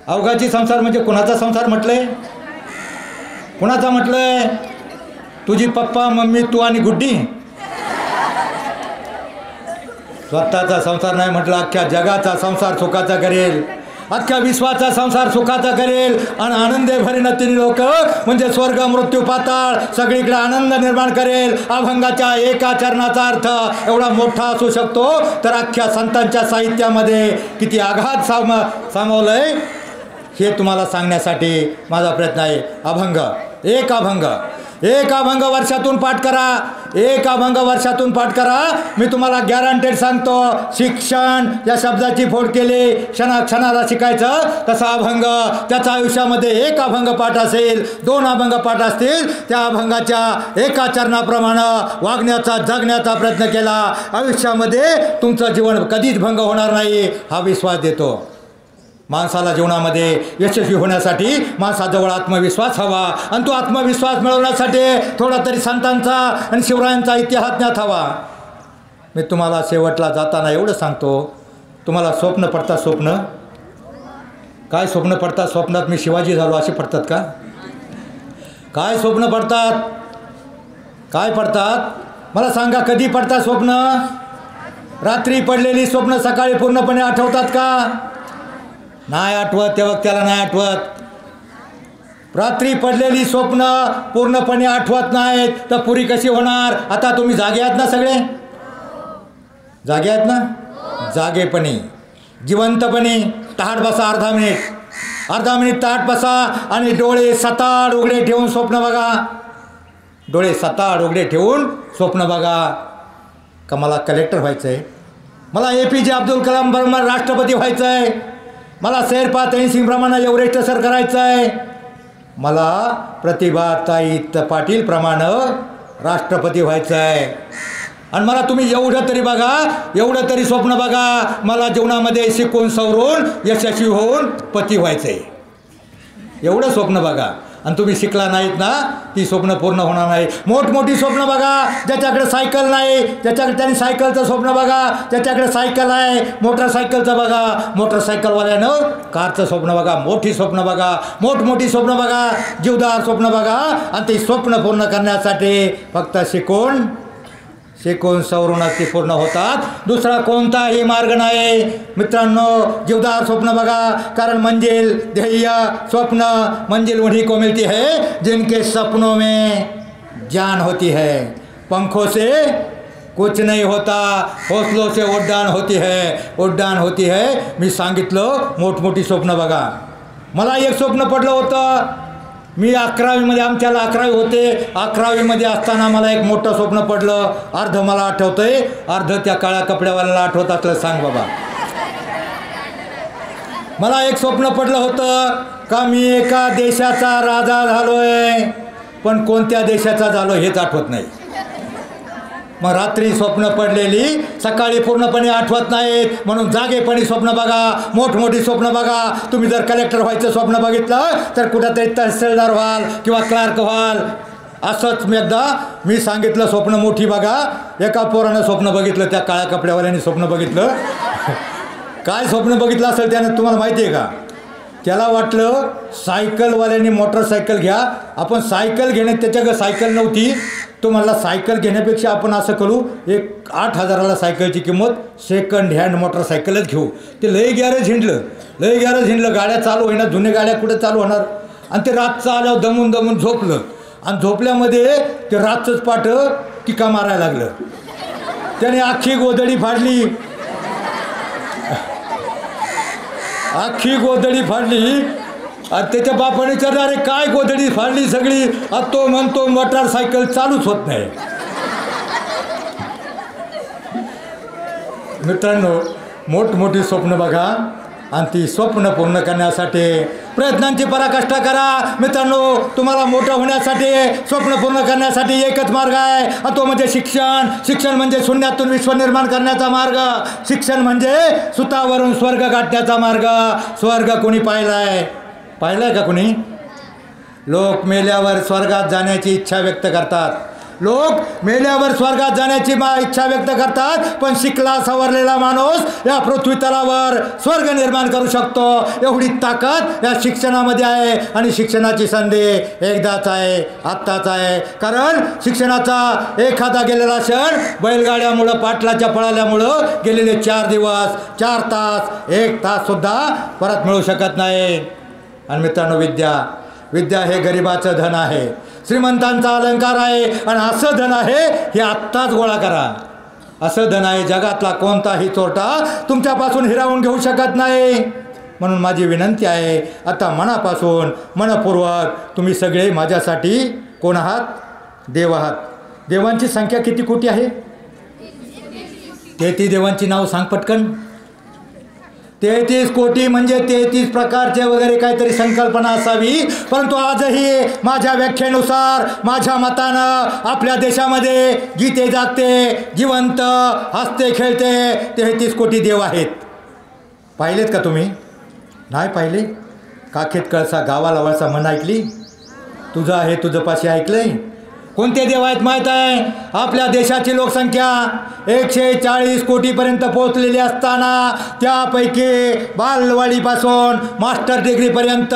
[SPEAKER 2] अवघाची संसार म्हणजे कुणाचा संसार म्हटलंय? कुणाचा म्हटलंय? तुझी पप्पा मम्मी तू आणि गुड्डी. स्वतःचा संसार नाही म्हटलं, अख्ख्या जगाचा संसार सुखाचा करेल, अख्ख्या विश्वाचा संसार सुखाचा करेल. आणि आनंदे भरीनं तिन्ही लोक म्हणजे स्वर्ग मृत्यू पाताळ सगळीकडे आनंद निर्माण करेल. अभंगाच्या एका चरणाचा अर्थ एवढा मोठा असू शकतो तर अख्ख्या संतांच्या साहित्यामध्ये किती आघात सामावलंय हे तुम्हाला सांगण्यासाठी माझा प्रयत्न आहे. अभंग, एक अभंग वर्षातून पाठ करा, एक अभंग वर्षातून पाठ करा. मी तुम्हाला गॅरंटेड सांगतो, शिक्षण या शब्दाची फोड केली, क्षणाला शिकायचं. तसा अभंग त्याच्या आयुष्यामध्ये एक अभंग पाठ असेल, 2 अभंग पाठ असतील, त्या अभंगाच्या एका चरणाप्रमाणे वागण्याचा जगण्याचा प्रयत्न केला, आयुष्यामध्ये तुमचं जीवन कधीच भंग होणार नाही हा विश्वास देतो. माणसाला जीवनामध्ये यशस्वी होण्यासाठी माणसाजवळ आत्मविश्वास हवा. आणि तो आत्मविश्वास मिळवण्यासाठी थोडा तरी संतांचा आणि शिवरायांचा इतिहास ज्ञात हवा. मी तुम्हाला शेवटला जाताना एवढं सांगतो, तुम्हाला स्वप्न पडतात. स्वप्न काय स्वप्न पडतात? स्वप्नात मी शिवाजी झालो असे पडतात का? काय स्वप्न पडतात? काय पडतात मला सांगा? कधी पडतात स्वप्न? रात्री पडलेली स्वप्न सकाळी पूर्णपणे आठवतात का? नाही आठवत. त्या वक्त्याला नाही आठवत. रात्री पडलेली स्वप्न पूर्णपणे आठवत नाहीत तर पुरी कशी होणार? आता तुम्ही जागे आहात ना? सगळे जागे आहेत ना? जागेपणी जिवंतपणे ताट बसा. अर्धा मिनिट ताट बसा आणि डोळे सताड उघडे ठेवून स्वप्न बघा. डोळे सताड उघडे ठेवून स्वप्न बघा. का मला कलेक्टर व्हायचं आहे, मला APJ अब्दुल कलाम बरोबर राष्ट्रपती व्हायचं आहे, मला शेरपा तैनसिंग प्रमाणे एव्हरेस्ट सर करायचं आहे, मला प्रतिभाताई पाटील प्रमाणे राष्ट्रपती व्हायचं आहे. आणि मला तुम्ही एवढं तरी बघा, एवढं तरी स्वप्न बघा, मला जीवनामध्ये शिकून सवरून यशस्वी होऊन पती व्हायचं आहे. एवढं स्वप्न बघा. आणि तुम्ही शिकला नाहीत ना, ती स्वप्न पूर्ण होणार नाही. मोठमोठी स्वप्न बघा. ज्याच्याकडे सायकल नाही त्याच्याकडे त्यांनी सायकलचं स्वप्न बघा. ज्याच्याकडे सायकल आहे मोटरसायकलचं बघा. मोटरसायकलवाल्यानं कारचं स्वप्न बघा. मोठी स्वप्न बघा, मोठमोठी स्वप्न बघा, जीवदार स्वप्न बघा. आणि ती स्वप्न पूर्ण करण्यासाठी फक्त शिकून शिकून सवरूनच ते पूर्ण होतात, दुसरा कोणताही मार्ग नाही. मित्रांनो, जीवदार स्वप्न बघा, कारण मंजिल ध्येय स्वप्न मंजिल उन्हीं को मिलती है जिनके सपनों में जान होती है. पंखों से कुछ नहीं होता, हौसलों से उड्डाण होती है, उड्डाण होती है. मी सांगितलं मोठमोठी स्वप्न बघा. मला एक स्वप्न पडलं होतं. मी 11वीमध्ये, आमच्याला 11वी होते, 11वीमध्ये असताना मला एक मोठं स्वप्न पडलं. अर्ध मला आठवतंय, अर्ध त्या काळ्या कपड्यावाल्याला आठवत असलं सांग बाबा. मला एक स्वप्न पडलं होतं का मी एका देशाचा राजा झालोय, पण कोणत्या देशाचा झालो हेच आठवत नाही. मग रात्री स्वप्न पडलेली सकाळी पूर्णपणे आठवत नाहीत, म्हणून जागेपणी स्वप्न बघा, मोठमोठी स्वप्न बघा. तुम्ही जर कलेक्टर व्हायचं स्वप्न बघितलं तर कुठंतरी तहसीलदार व्हाल किंवा क्लार्क व्हाल. असंच मी सांगितलं स्वप्न मोठी बघा. एका पोरानं स्वप्न बघितलं, त्या काळ्या कपड्यावाल्याने स्वप्न बघितलं. काय स्वप्न बघितलं असेल त्यानं तुम्हाला माहिती आहे का? त्याला वाटलं सायकलवाल्याने मोटरसायकल घ्या, आपण सायकल घेण्यात, त्याच्याकडे सायकल नव्हती. तो म्हणला सायकल घेण्यापेक्षा आपण असं करू, एक 8,000ला सायकलची किंमत, सेकंड हँड मोटरसायकलच घेऊ. ते लय गॅरेज हिंडलं, गाड्या चालू होईना, जुन्या गाड्या कुठे चालू होणार. आणि ते रातचं आल्यावर दमून झोपलं, आणि झोपल्यामध्ये ते रातचंच पाठ टिका मारायला लागलं. त्याने अख्खी गोधडी फाडली, आणि त्याच्या बापाने विचारलं, अरे काय गोधडी फाडली सगळी? आता तो म्हणतो मोटारसायकल चालूच होत नाही. मित्रांनो, मोठमोठी स्वप्न बघा, आणि ती स्वप्न पूर्ण करण्यासाठी प्रयत्नांची पराकाष्ठा करा. मित्रांनो, तुम्हाला मोठं होण्यासाठी, स्वप्न पूर्ण करण्यासाठी एकच मार्ग आहे, आणि तो म्हणजे शिक्षण. शिक्षण म्हणजे शून्यातून विश्व निर्माण करण्याचा मार्ग. शिक्षण म्हणजे सुतावरून स्वर्ग गाठण्याचा मार्ग. स्वर्ग कोणी पाहिलाय का कोणी? लोक मेल्यावर स्वर्गात जाण्याची इच्छा व्यक्त करतात. लोक मेल्यावर स्वर्गात जाण्याची इच्छा व्यक्त करतात, पण शिकला सवरलेला माणूस या पृथ्वी तलावर स्वर्ग निर्माण करू शकतो. एवढी ताकद या शिक्षणामध्ये आहे. आणि शिक्षणाची संधी एकदाच आहे, आत्ताच आहे. कारण शिक्षणाचा एखादा गेलेला क्षण बैलगाड्यामुळं, पाटलाच्या पळाल्यामुळं गेलेले 4 दिवस, 4 तास, 1 ताससुद्धा परत मिळू शकत नाही. आणि मित्रांनो, विद्या हे गरिबाचं धन आहे, श्रीमंतांचा अलंकार आहे. आणि असं धन आहे हे आत्ताच गोळा करा. असं धन आहे जगातला कोणताही चोरटा तुमच्यापासून हिरावून घेऊ शकत नाही. म्हणून माझी विनंती आहे, आता मनापासून, मनपूर्वक तुम्ही सगळे माझ्यासाठी कोण आहात? देव आहात. देवांची संख्या किती कोटी आहे? 33 देवांची नाव सांग पटकन. 33 कोटी म्हणजे 33 प्रकारचे वगैरे काहीतरी संकल्पना असावी. परंतु आजही माझ्या व्याख्येनुसार, माझ्या मतानं आपल्या देशामध्ये जिते जागते, जिवंत, हसते खेळते 33 कोटी देव आहेत. पाहिलेत का तुम्ही? नाही पाहिले? काखेत कळसा गावाला वळसा म्हण ऐकली? तुझं आहे तुझं पाशी ऐकलंय? कोणते देव आहेत माहीत आहे? आपल्या देशाची लोकसंख्या 140 कोटीपर्यंत पोहोचलेली असताना त्यापैकी बालवाडीपासून मास्टर डिग्रीपर्यंत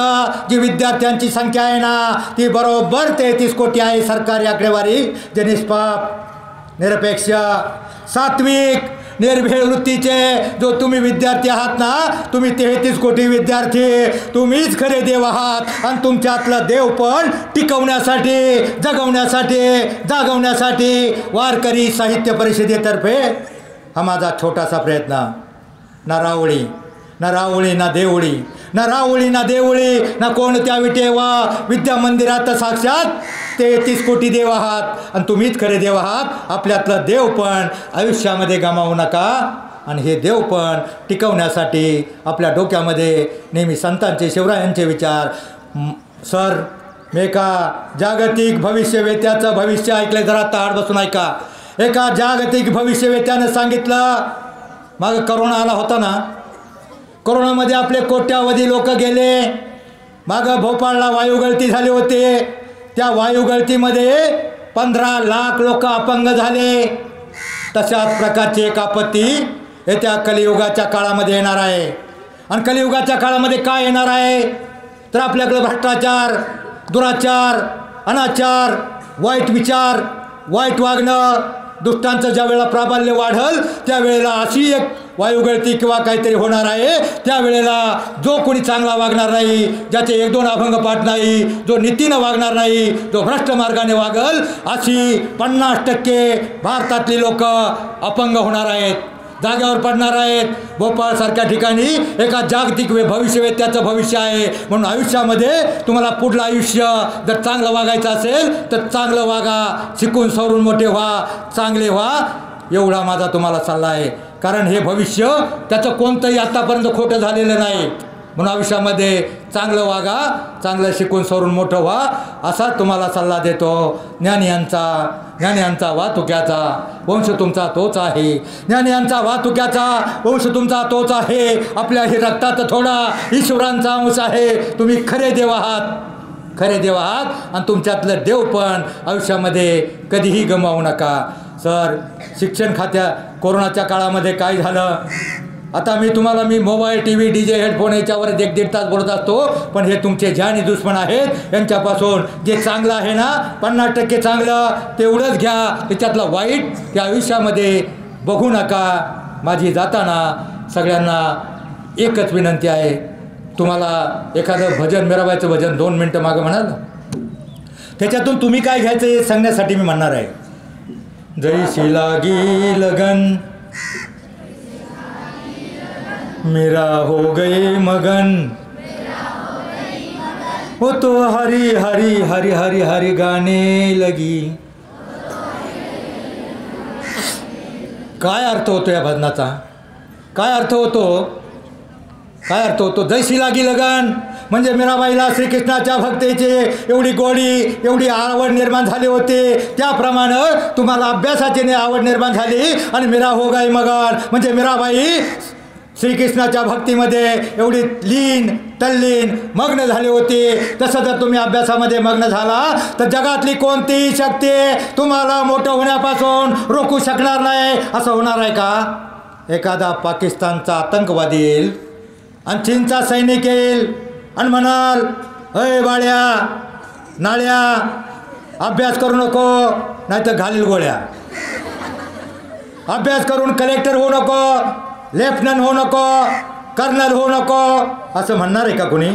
[SPEAKER 2] जी विद्यार्थ्यांची संख्या आहे ना, ती बरोबर 33 कोटी आहे. सरकारी आकडेवारी जे निष्पाप, निरपेक्ष, सात्विक, निर्भीड वृत्तीचे जो तुम्ही विद्यार्थी आहात ना, तुम्ही 33 कोटी विद्यार्थी, तुम्हीच खरे देव आहात. आणि तुमच्यातलं देव पण टिकवण्यासाठी, जगवण्यासाठी, जागवण्यासाठी वारकरी साहित्य परिषदेतर्फे हा माझा छोटासा प्रयत्न. ना रावळी, ना रावळी, ना देवळी, ना रावळी, ना देवळी, ना कोणत्या विटेवा विद्या मंदिरात साक्षात 33 कोटी देव आहात. आणि तुम्हीच खरे देव आहात. आपल्यातलं देव पण आयुष्यामध्ये गमावू नका. आणि हे देव पण टिकवण्यासाठी आपल्या डोक्यामध्ये नेहमी संतांचे, शिवरायांचे विचार. सर, मी एका जागतिक भविष्यवेत्याचं भविष्य ऐकलं, जरा ताड बसून ऐका. एका जागतिक भविष्यवेत्यानं सांगितलं, मागं करोना आला होता ना, करोनामध्ये आपले कोट्यावधी लोक गेले. मागं भोपाळला वायुगळती झाली होती, त्या वायुगळतीमध्ये 15 लाख लोक अपंग झाले. तशाच प्रकारची एक आपत्ती येत्या कलियुगाच्या काळामध्ये येणार आहे. आणि कलियुगाच्या काळामध्ये काय येणार आहे तर आपल्याकडं भ्रष्टाचार, दुराचार, अनाचार, वाईट विचार, वाईट वागणं, दुष्टांचं ज्या वेळेला प्राबल्य वाढल त्यावेळेला अशी एक वायुगळती किंवा काहीतरी होणार आहे. त्यावेळेला जो कोणी चांगला वागणार नाही, ज्याचे 1-2 अभंग पाठ नाही, जो नीतीनं वागणार नाही, जो भ्रष्ट मार्गाने वागल, अशी 50% भारतातली लोक अपंग होणार आहेत, जाग्यावर पडणार आहेत. भोपाळसारख्या ठिकाणी एका जागतिक भविष्यवेत्याचं भविष्य आहे. म्हणून आयुष्यामध्ये तुम्हाला पुढलं आयुष्य जर चांगलं वागायचं असेल तर चांगलं वागा, शिकून सवरून मोठे व्हा, चांगले व्हा, एवढा माझा तुम्हाला सल्ला आहे. कारण हे भविष्य त्याचं कोणतंही आत्तापर्यंत खोटं झालेलं नाही. म्हणून आयुष्यामध्ये चांगलं वागा, चांगलं शिकून सवरून मोठं व्हा, असा तुम्हाला सल्ला देतो. ज्ञानियांचा वाहतुक्याचा वंश तुमचा तोच आहे. ज्ञानियांचा वाहतुक्याचा वंश तुमचा तोच आहे. आपल्या हे रक्तात थोडा ईश्वरांचा अंश आहे. तुम्ही खरे देव आहात आणि तुमच्यातलं देव पण आयुष्यामध्ये कधीही गमावू नका. सर, शिक्षण कोरोनाच्या काळामध्ये काय झालं, आता मी mobile, T V, DJ, headphone याच्यावर 1-1.5 तास बोलत असतो, पण हे तुमचे जानी दुश्मन आहेत. यांच्यापासून जे चांगलं आहे ना, 50% चांगलं तेवढंच घ्या, त्याच्यातलं वाईट त्या आयुष्यामध्ये बघू नका. माझी जाताना सगळ्यांना एकच विनंती आहे, तुम्हाला एखादं भजन, मेराबाईचं भजन 2 मिनटं मागं म्हणाल, त्याच्यातून तुम्ही काय घ्यायचं हे सांगण्यासाठी मी म्हणणार आहे. जैसी लागी लगन मेरा हो गए मगन, वो तो हरी हरी हरी हरी हरी गाने लगी. काय अर्थ होतो या भजनाचा? काय अर्थ होतो? जैसी लागी लगन म्हणजे मीराबाईला श्रीकृष्णाच्या भक्तीची एवढी गोडी, एवढी आवड निर्माण झाली होती. त्याप्रमाणे तुम्हाला अभ्यासाची आवड निर्माण झाली आणि मीरा हो गई मगन म्हणजे मीराबाई श्रीकृष्णाच्या भक्तीमध्ये एवढी तल्लीन मग्न झाली होती. तसं जर तुम्ही अभ्यासामध्ये मग्न झाला तर जगातली कोणतीही शक्ती तुम्हाला मोठं होण्यापासून रोखू शकणार नाही. असं होणार आहे का? एखादा पाकिस्तानचा आतंकवादी येईल आणि चीनचा सैनिक येईल आणि म्हणाल, अय बाळ्या नाळ्या, अभ्यास करू नको नाही तर घालील गोळ्या, अभ्यास करून कलेक्टर होऊ नको, लेफ्टनंट होऊ नको, कर्नल होऊ नको, असं म्हणणार आहे का कोणी?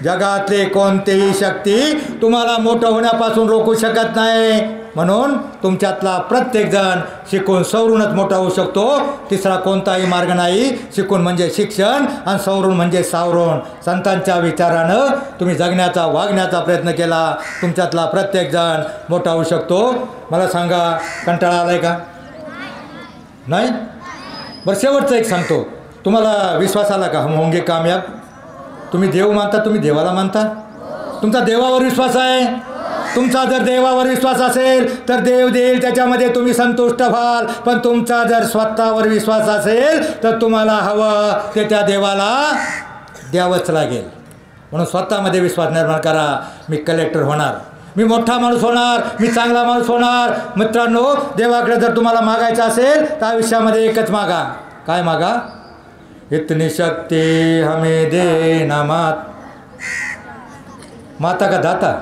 [SPEAKER 2] जगातली कोणतीही शक्ती तुम्हाला मोठं होण्यापासून रोखू शकत नाही. म्हणून तुमच्यातला प्रत्येकजण शिकून सवरूनच मोठा होऊ शकतो. तिसरा कोणताही मार्ग नाही. शिकून म्हणजे शिक्षण आणि सवरून म्हणजे सावरून. संतांच्या विचारानं तुम्ही जगण्याचा, वागण्याचा प्रयत्न केला, तुमच्यातला प्रत्येकजण मोठा होऊ शकतो. मला सांगा, कंटाळा आलाय का? नाही? बरं, शेवटचं एक सांगतो. तुम्हाला विश्वास आला का हम होंगे कामयाब? तुम्ही देव मानता, तुम्ही देवाला मानता? तुमचा देवावर विश्वास आहे? तुमचा जर देवावर विश्वास असेल तर देव देईल, त्याच्यामध्ये तुम्ही संतुष्ट व्हाल. पण तुमचा जर स्वतःवर विश्वास असेल तर तुम्हाला हवं ते त्या देवाला द्यावंच लागेल. म्हणून स्वतःमध्ये विश्वास निर्माण करा. मी कलेक्टर होणार, मी मोठा माणूस होणार, मी चांगला माणूस होणार. मित्रांनो, देवाकडे जर तुम्हाला मागायचं असेल तर आयुष्यामध्ये एकच मागा. काय मागा? इतनी शक्ती हमें देना माता का दाता?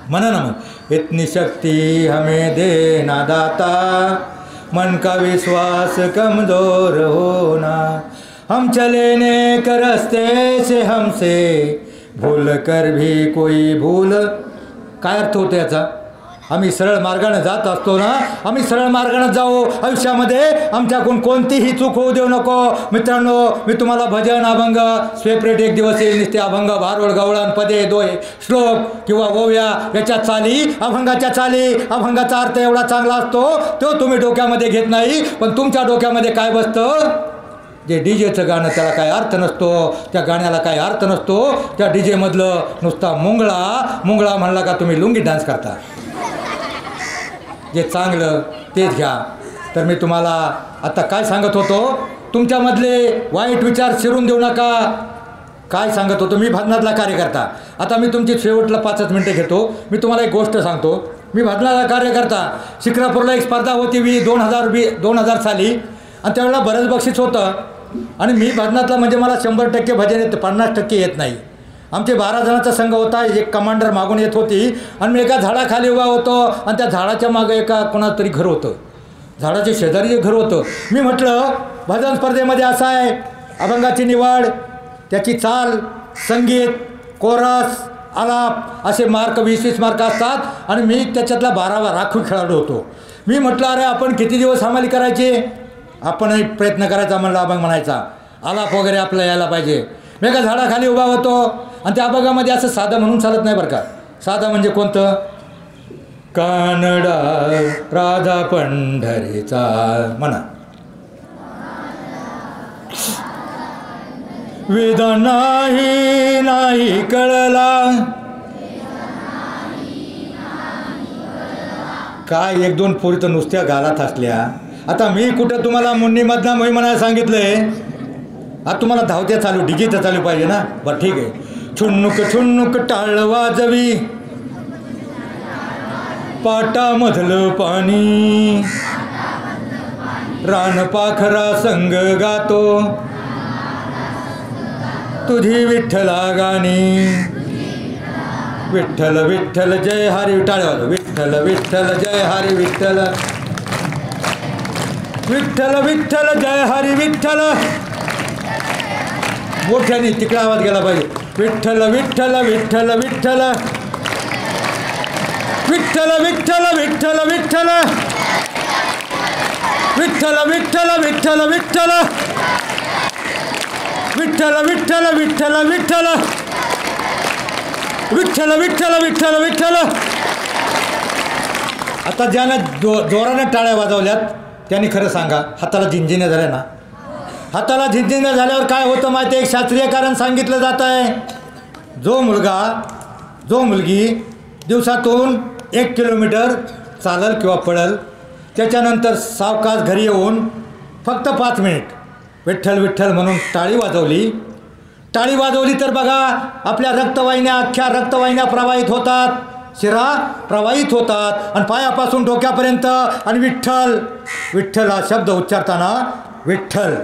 [SPEAKER 2] म्हणा ना मग, इतनी शक्ती हमें देना दाता, मन का विश्वास कमजोर होना, हम चले नेक रस्ते से हमसे भूल कर भी कोई भूल. काय अर्थ होतो याचा? आम्ही सरळ मार्गाने जात असतो ना, आम्ही सरळ मार्गाने जाऊ. आयुष्यामध्ये आमच्याकडून कोणतीही चूक होऊ देऊ नको. मित्रांनो, मी तुम्हाला भजन, अभंग सेपरेट एक दिवस येईल. नुसते अभंग, भारुड, गवळण, पदे, दोहे, श्लोक किंवा ओव्या याच्या चाली, अभंगाच्या चाली, अभंगाचा अर्थ एवढा चांगला असतो तो तुम्ही डोक्यामध्ये घेत नाही. पण तुमच्या डोक्यामध्ये काय बसतं? जे डीजेचं गाणं, त्याला काय अर्थ नसतो, त्या गाण्याला काय अर्थ नसतो. त्या डीजेमधलं नुसता मुंगळा म्हणला का तुम्ही लुंगी डान्स करता. जे चांगलं तेच घ्या. तर मी तुम्हाला आता काय सांगत होतो, तुमच्यामधले वाईट विचार शिरून देऊ नका. काय सांगत होतो मी? भजनातला कार्यकर्ता. आता मी तुमची शेवटला 5 मिनटं घेतो. मी तुम्हाला एक गोष्ट सांगतो. मी भजनातला कार्यकर्ता. शिक्रापूरला एक स्पर्धा होती 2000 साली, आणि त्यावेळेला बरंच बक्षीस होतं. आणि मी भजनातला म्हणजे मला 100% भजन येतं, 50% येत नाही. आमचे 12 जणांचा संघ होता. एक कमांडर मागून येत होती आणि मी एका झाडाखाली उभा होतो आणि त्या झाडाच्या मागं एका कोणाचं तरी घर होतं, झाडाच्या शेजारी एक घर होतं. मी म्हटलं भजन स्पर्धेमध्ये असं आहे, अभंगाची निवड, त्याची चाल, संगीत, कोरस, आलाप असे मार्क 20-20 मार्क असतात आणि मी त्याच्यातला 12वा राखीव खेळाडू होतो. मी म्हटलं अरे आपण किती दिवस हमाली करायची, आपणही प्रयत्न करायचा म्हणलं, अभंग म्हणायचा, आलाप वगैरे आपल्याला यायला पाहिजे. मी एका झाडाखाली उभा होतो आणि त्या अभंगामध्ये असं साधं म्हणून चालत नाही बरं का. साधं म्हणजे कोणतं, कानडा राजा पंढरीचा म्हणा, वेद नाही नाही कळला, काय 1-2 पोरी तर नुसत्या गालात असल्या. आता मी कुठं तुम्हाला मुन्नीमधला मोही म्हणायला सांगितलंय, आता तुम्हाला धावत्या चालू डिगीचं चालू पाहिजे ना. बरं ठीक आहे. छुन्नुक छुन्नुक टाळ वाजवी, पाटामधलं पाणी, रानपाखरा संग गातो, तुझी विठ्ठला गाणी, विठ्ठल विठ्ठल जय हरी, टाळ वाजव, विठ्ठल विठ्ठल जय हरी विठ्ठल, विठ्ठल विठ्ठल जय हरी विठ्ठल, मोठ्याने तिकडे आवाज गेला पाहिजे, विठ्ठल विठ्ठल विठ्ठल विठ्ठल, विठ्ठल विठ्ठल विठ्ठल विठ्ठल, विठ्ठल विठ्ठल विठ्ठल विठ्ठल, विठ्ठल विठ्ठल विठ्ठल विठ्ठल, विठ्ठल विठ्ठल विठ्ठल विठ्ठल. आता ज्याने जोराने टाळ्या वाजवल्यात त्यांनी खरं सांगा, हाताला झिंझिण्या झाल्या ना. हाताला झिंझिण्या झाल्यावर काय होतं माहिती आहे, एक शास्त्रीय कारण सांगितलं जात आहे. जो मुलगा जो मुलगी दिवसातून 1 किलोमीटर चालल किंवा पळल, त्याच्यानंतर सावकाश घरी येऊन फक्त 5 मिनिट विठ्ठल विठ्ठल म्हणून टाळी वाजवली, टाळी वाजवली तर बघा आपल्या रक्तवाहिन्या, अख्ख्या रक्तवाहिन्या प्रवाहित होतात, शिरा प्रवाहित होतात आणि पायापासून डोक्यापर्यंत. आणि विठ्ठल विठ्ठल हा शब्द उच्चारताना विठ्ठल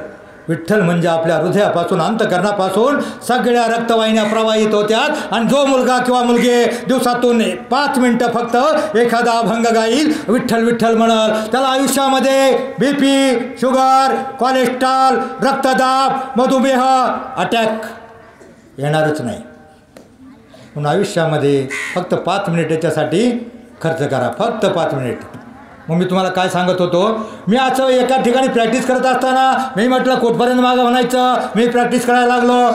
[SPEAKER 2] विठ्ठल म्हणजे आपल्या हृदयापासून अंतकरणापासून सगळ्या रक्तवाहिन्या प्रवाहित होत्यात. आणि जो मुलगा किंवा मुलगी दिवसातून 5 मिनटं फक्त एखादा अभंग गाईल, विठ्ठल विठ्ठल म्हणल, त्याला आयुष्यामध्ये BP, शुगर, कोलेस्ट्रॉल, रक्तदाब, मधुमेह, अटॅक येणारच नाही. म्हणून आयुष्यामध्ये फक्त 5 मिनिटाच्यासाठी खर्च करा, फक्त 5 मिनिट. मग मी तुम्हाला काय सांगत होतो, मी असं एका ठिकाणी प्रॅक्टिस करत असताना मी म्हटलं कोटपर्यंत मागं म्हणायचं. मी प्रॅक्टिस करायला लागलो,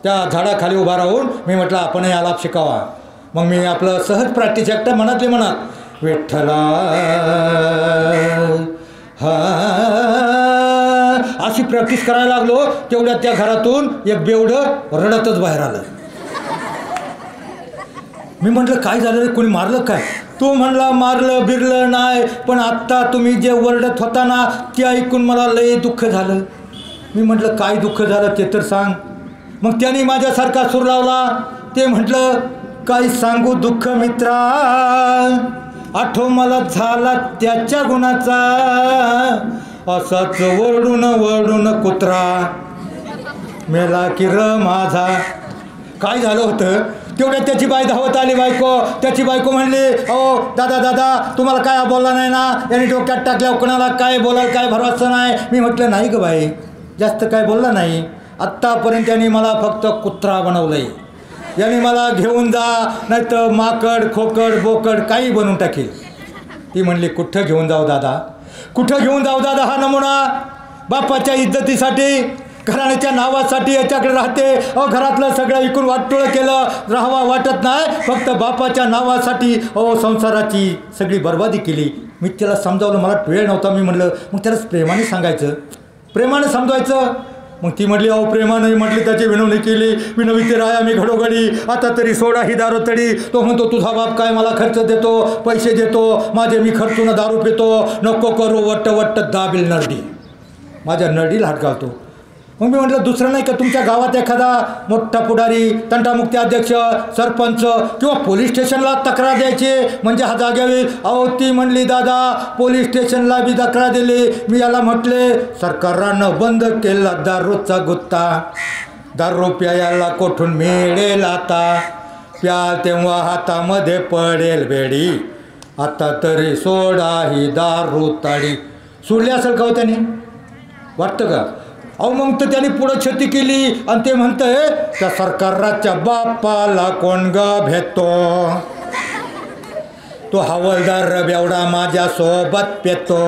[SPEAKER 2] त्या झाडाखाली उभा राहून मी म्हटलं आपणही आलाप शिकावा. मग मी आपलं सहज प्रॅक्टिस एकटं म्हणतले म्हणत विठ्ठला हा अशी प्रॅक्टिस करायला लागलो. तेवढ्यात त्या घरातून एक बेवडं रडतच बाहेर आलं. मी म्हटलं काय झालं रे, कोणी मारलं काय. तो म्हणला मारलं बिरलं नाही, पण आत्ता तुम्ही जे ओरडत होता ना ते ऐकून मला लय दुःख झालं. मी म्हटलं काय दुःख झालं ते तर सांग. मग त्याने माझ्यासारखा सूर लावला. ते म्हटलं काय सांगू दुःख मित्रा, आठव मला झाला त्याच्या गुणाचा, असाच वरडून वरडून कुत्रा मेला की र माझा. काय झालं होतं, तेवढ्यात त्याची बाई धावत आली, बायको. त्याची बायको म्हणली अहो दादा दादा तुम्हाला काय बोलला नाही ना, यांनी डोक्यात टाकल्या, कोणाला काय बोलाल काय भरवसा नाही. मी म्हटलं नाही ग बाई, जास्त काय बोलला नाही. आत्तापर्यंत यांनी मला फक्त कुत्रा बनवलंय. यांनी मला घेऊन जा, नाही तर माकड खोकड बोकड काही बनवून टाकेल. ती म्हणली कुठं घेऊन जाऊ दादा, कुठं घेऊन जाऊ दादा. हा नमुना बापाच्या इज्जतीसाठी, घराण्याच्या नावासाठी याच्याकडे राहते. अहो घरातलं सगळं इकून वाटोळं केलं, राहावा वाटत नाही, फक्त बापाच्या नावासाठी अहो संसाराची सगळी बर्बादी केली. मी त्याला समजावलं, मला वेळ नव्हता. मी म्हटलं मग त्याला प्रेमाने सांगायचं, प्रेमाने समजायचं. मग ती म्हटली अहो प्रेमाने म्हटली, त्याची विनवणी केली. विनवते राया मी घडोघडी, आता तरी सोडा ही दारू तडी. तो म्हणतो तुझा बाप काय मला खर्च देतो, पैसे देतो, माझे मी खर्चून दारू पितो, नको करू वट्ट वट्ट दाबील नरडी, माझ्या नरडीला हात घालतो. मग मी म्हटलं दुसरं नाही का तुमच्या गावात एखादा मोठा पुढारी, तंटामुक्ती अध्यक्ष, सरपंच किंवा पोलीस स्टेशनला तक्रार द्यायची म्हणजे हा जाग्या होईल. अहो ती म्हणली दादा पोलीस स्टेशनला बी तक्रार दिली. मी याला म्हटले सरकारनं बंद केला दारूचा गुत्ता, दारू प्यायला कोठून मिळेल आता, प्याल तेव्हा हातामध्ये पडेल बेडी, आता तरी सोडा ही दारू ताडी. सोडली असेल का हो त्याने, वाटतं का? अहो मग तर त्याने पुढं छती केली आणि ते म्हणतंय त्या सरकाराच्या बापाला कोण ग भेटतो, तो हवालदार बेवडा माझ्यासोबत पेतो,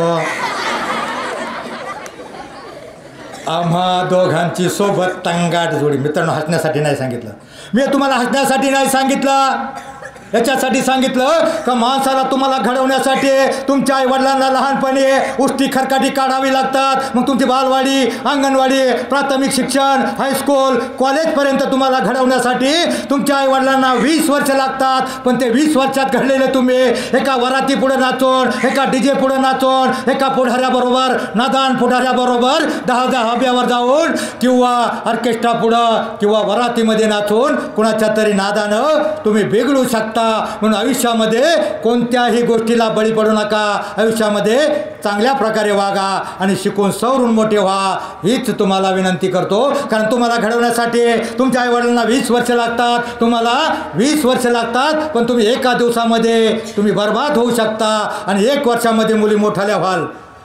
[SPEAKER 2] आम्हा दोघांची सोबत तंगाट जोडी. मित्रांनो, हसण्यासाठी नाही सांगितलं मी तुम्हाला, हसण्यासाठी नाही सांगितलं, याच्यासाठी सांगितलं का माणसाला तुम्हाला घडवण्यासाठी तुमच्या आईवडिलांना लहानपणी उष्टी खरकाटी काढावी लागतात, मग तुमची बालवाडी, अंगणवाडी, प्राथमिक शिक्षण, हायस्कूल, कॉलेजपर्यंत तुम्हाला घडवण्यासाठी तुमच्या आईवडिलांना 20 वर्ष लागतात. पण ते 20 वर्षात घडलेले तुम्ही एका वराती पुढे नाचून, एका डीजे पुढे नाचून, एका पुढाऱ्याबरोबर, नादान पुढाऱ्याबरोबर 10 हब्यावर जाऊन किंवा ऑर्केस्ट्रा पुढं किंवा वरातीमध्ये नाचून कुणाच्या तरी नादानं तुम्ही बिघडू शकता. म्हणून आयुष्यामध्ये कोणत्याही गोष्टीला बळी पडू नका, आयुष्यामध्ये चांगल्या प्रकारे वागा आणि शिकून सवरून मोठे व्हा, हीच तुम्हाला विनंती करतो. कारण तुम्हाला घडवण्यासाठी तुमच्या आईवडिलांना 20 वर्ष लागतात, तुम्हाला 20 वर्ष लागतात, पण तुम्ही एका दिवसामध्ये तुम्ही बर्बाद होऊ शकता आणि 1 वर्षामध्ये मुली मोठ्याला व्हाल,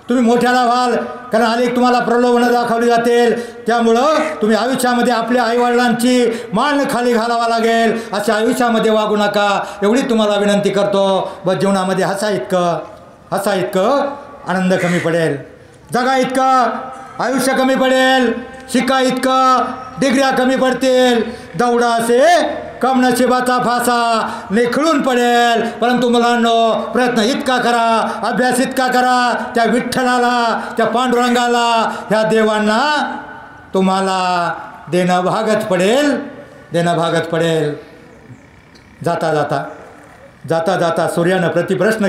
[SPEAKER 2] तुम्ही मोठ्याला व्हाल. कारण अनेक तुम्हाला प्रलोभनं दाखवली जातील, त्यामुळं तुम्ही आयुष्यामध्ये आपल्या आईवडिलांची मान खाली घालावा लागेल, अशा आयुष्यामध्ये वागू नका, एवढी तुम्हाला विनंती करतो. बस जीवनामध्ये हसा इतकं आनंद कमी पडेल, जगा इतकं आयुष्य कमी पडेल, शिका इतकं डिग्र्या कमी पडतील, दौडा असे कम नशिबाचा फासा निखळून पडेल. परंतु मुलांनो, प्रयत्न इतका करा, अभ्यास इतका करा, त्या विठ्ठलाला, त्या पांडुरंगाला, ह्या देवांना तुम्हाला देणं भागच पडेल. जाता जाता सूर्यानं प्रतिप्रश्न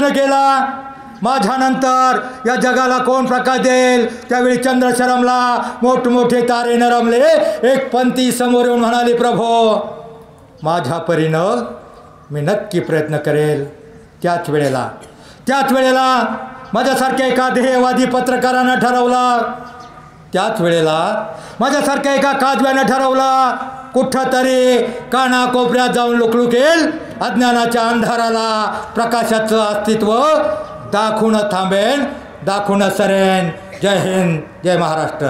[SPEAKER 2] केला, माझ्यानंतर या जगाला कोण प्रकाश देईल. त्यावेळी चंद्र शरमला, मोठमोठे तारे नरमले, एक पंथी समोर येऊन म्हणाली, प्रभो माझ्या परीनं मी नक्की प्रयत्न करेल. त्याच वेळेला माझ्यासारख्या एका ध्येयवादी पत्रकारानं ठरवलं, त्याच वेळेला माझ्यासारख्या एका काजव्यानं ठरवलं, कुठंतरी कानाकोपऱ्यात जाऊन लुकलुकेल, अज्ञानाच्या अंधाराला प्रकाशाचं अस्तित्व दाखवून थांबेन, दाखवून सरेन. जय हिंद, जय महाराष्ट्र.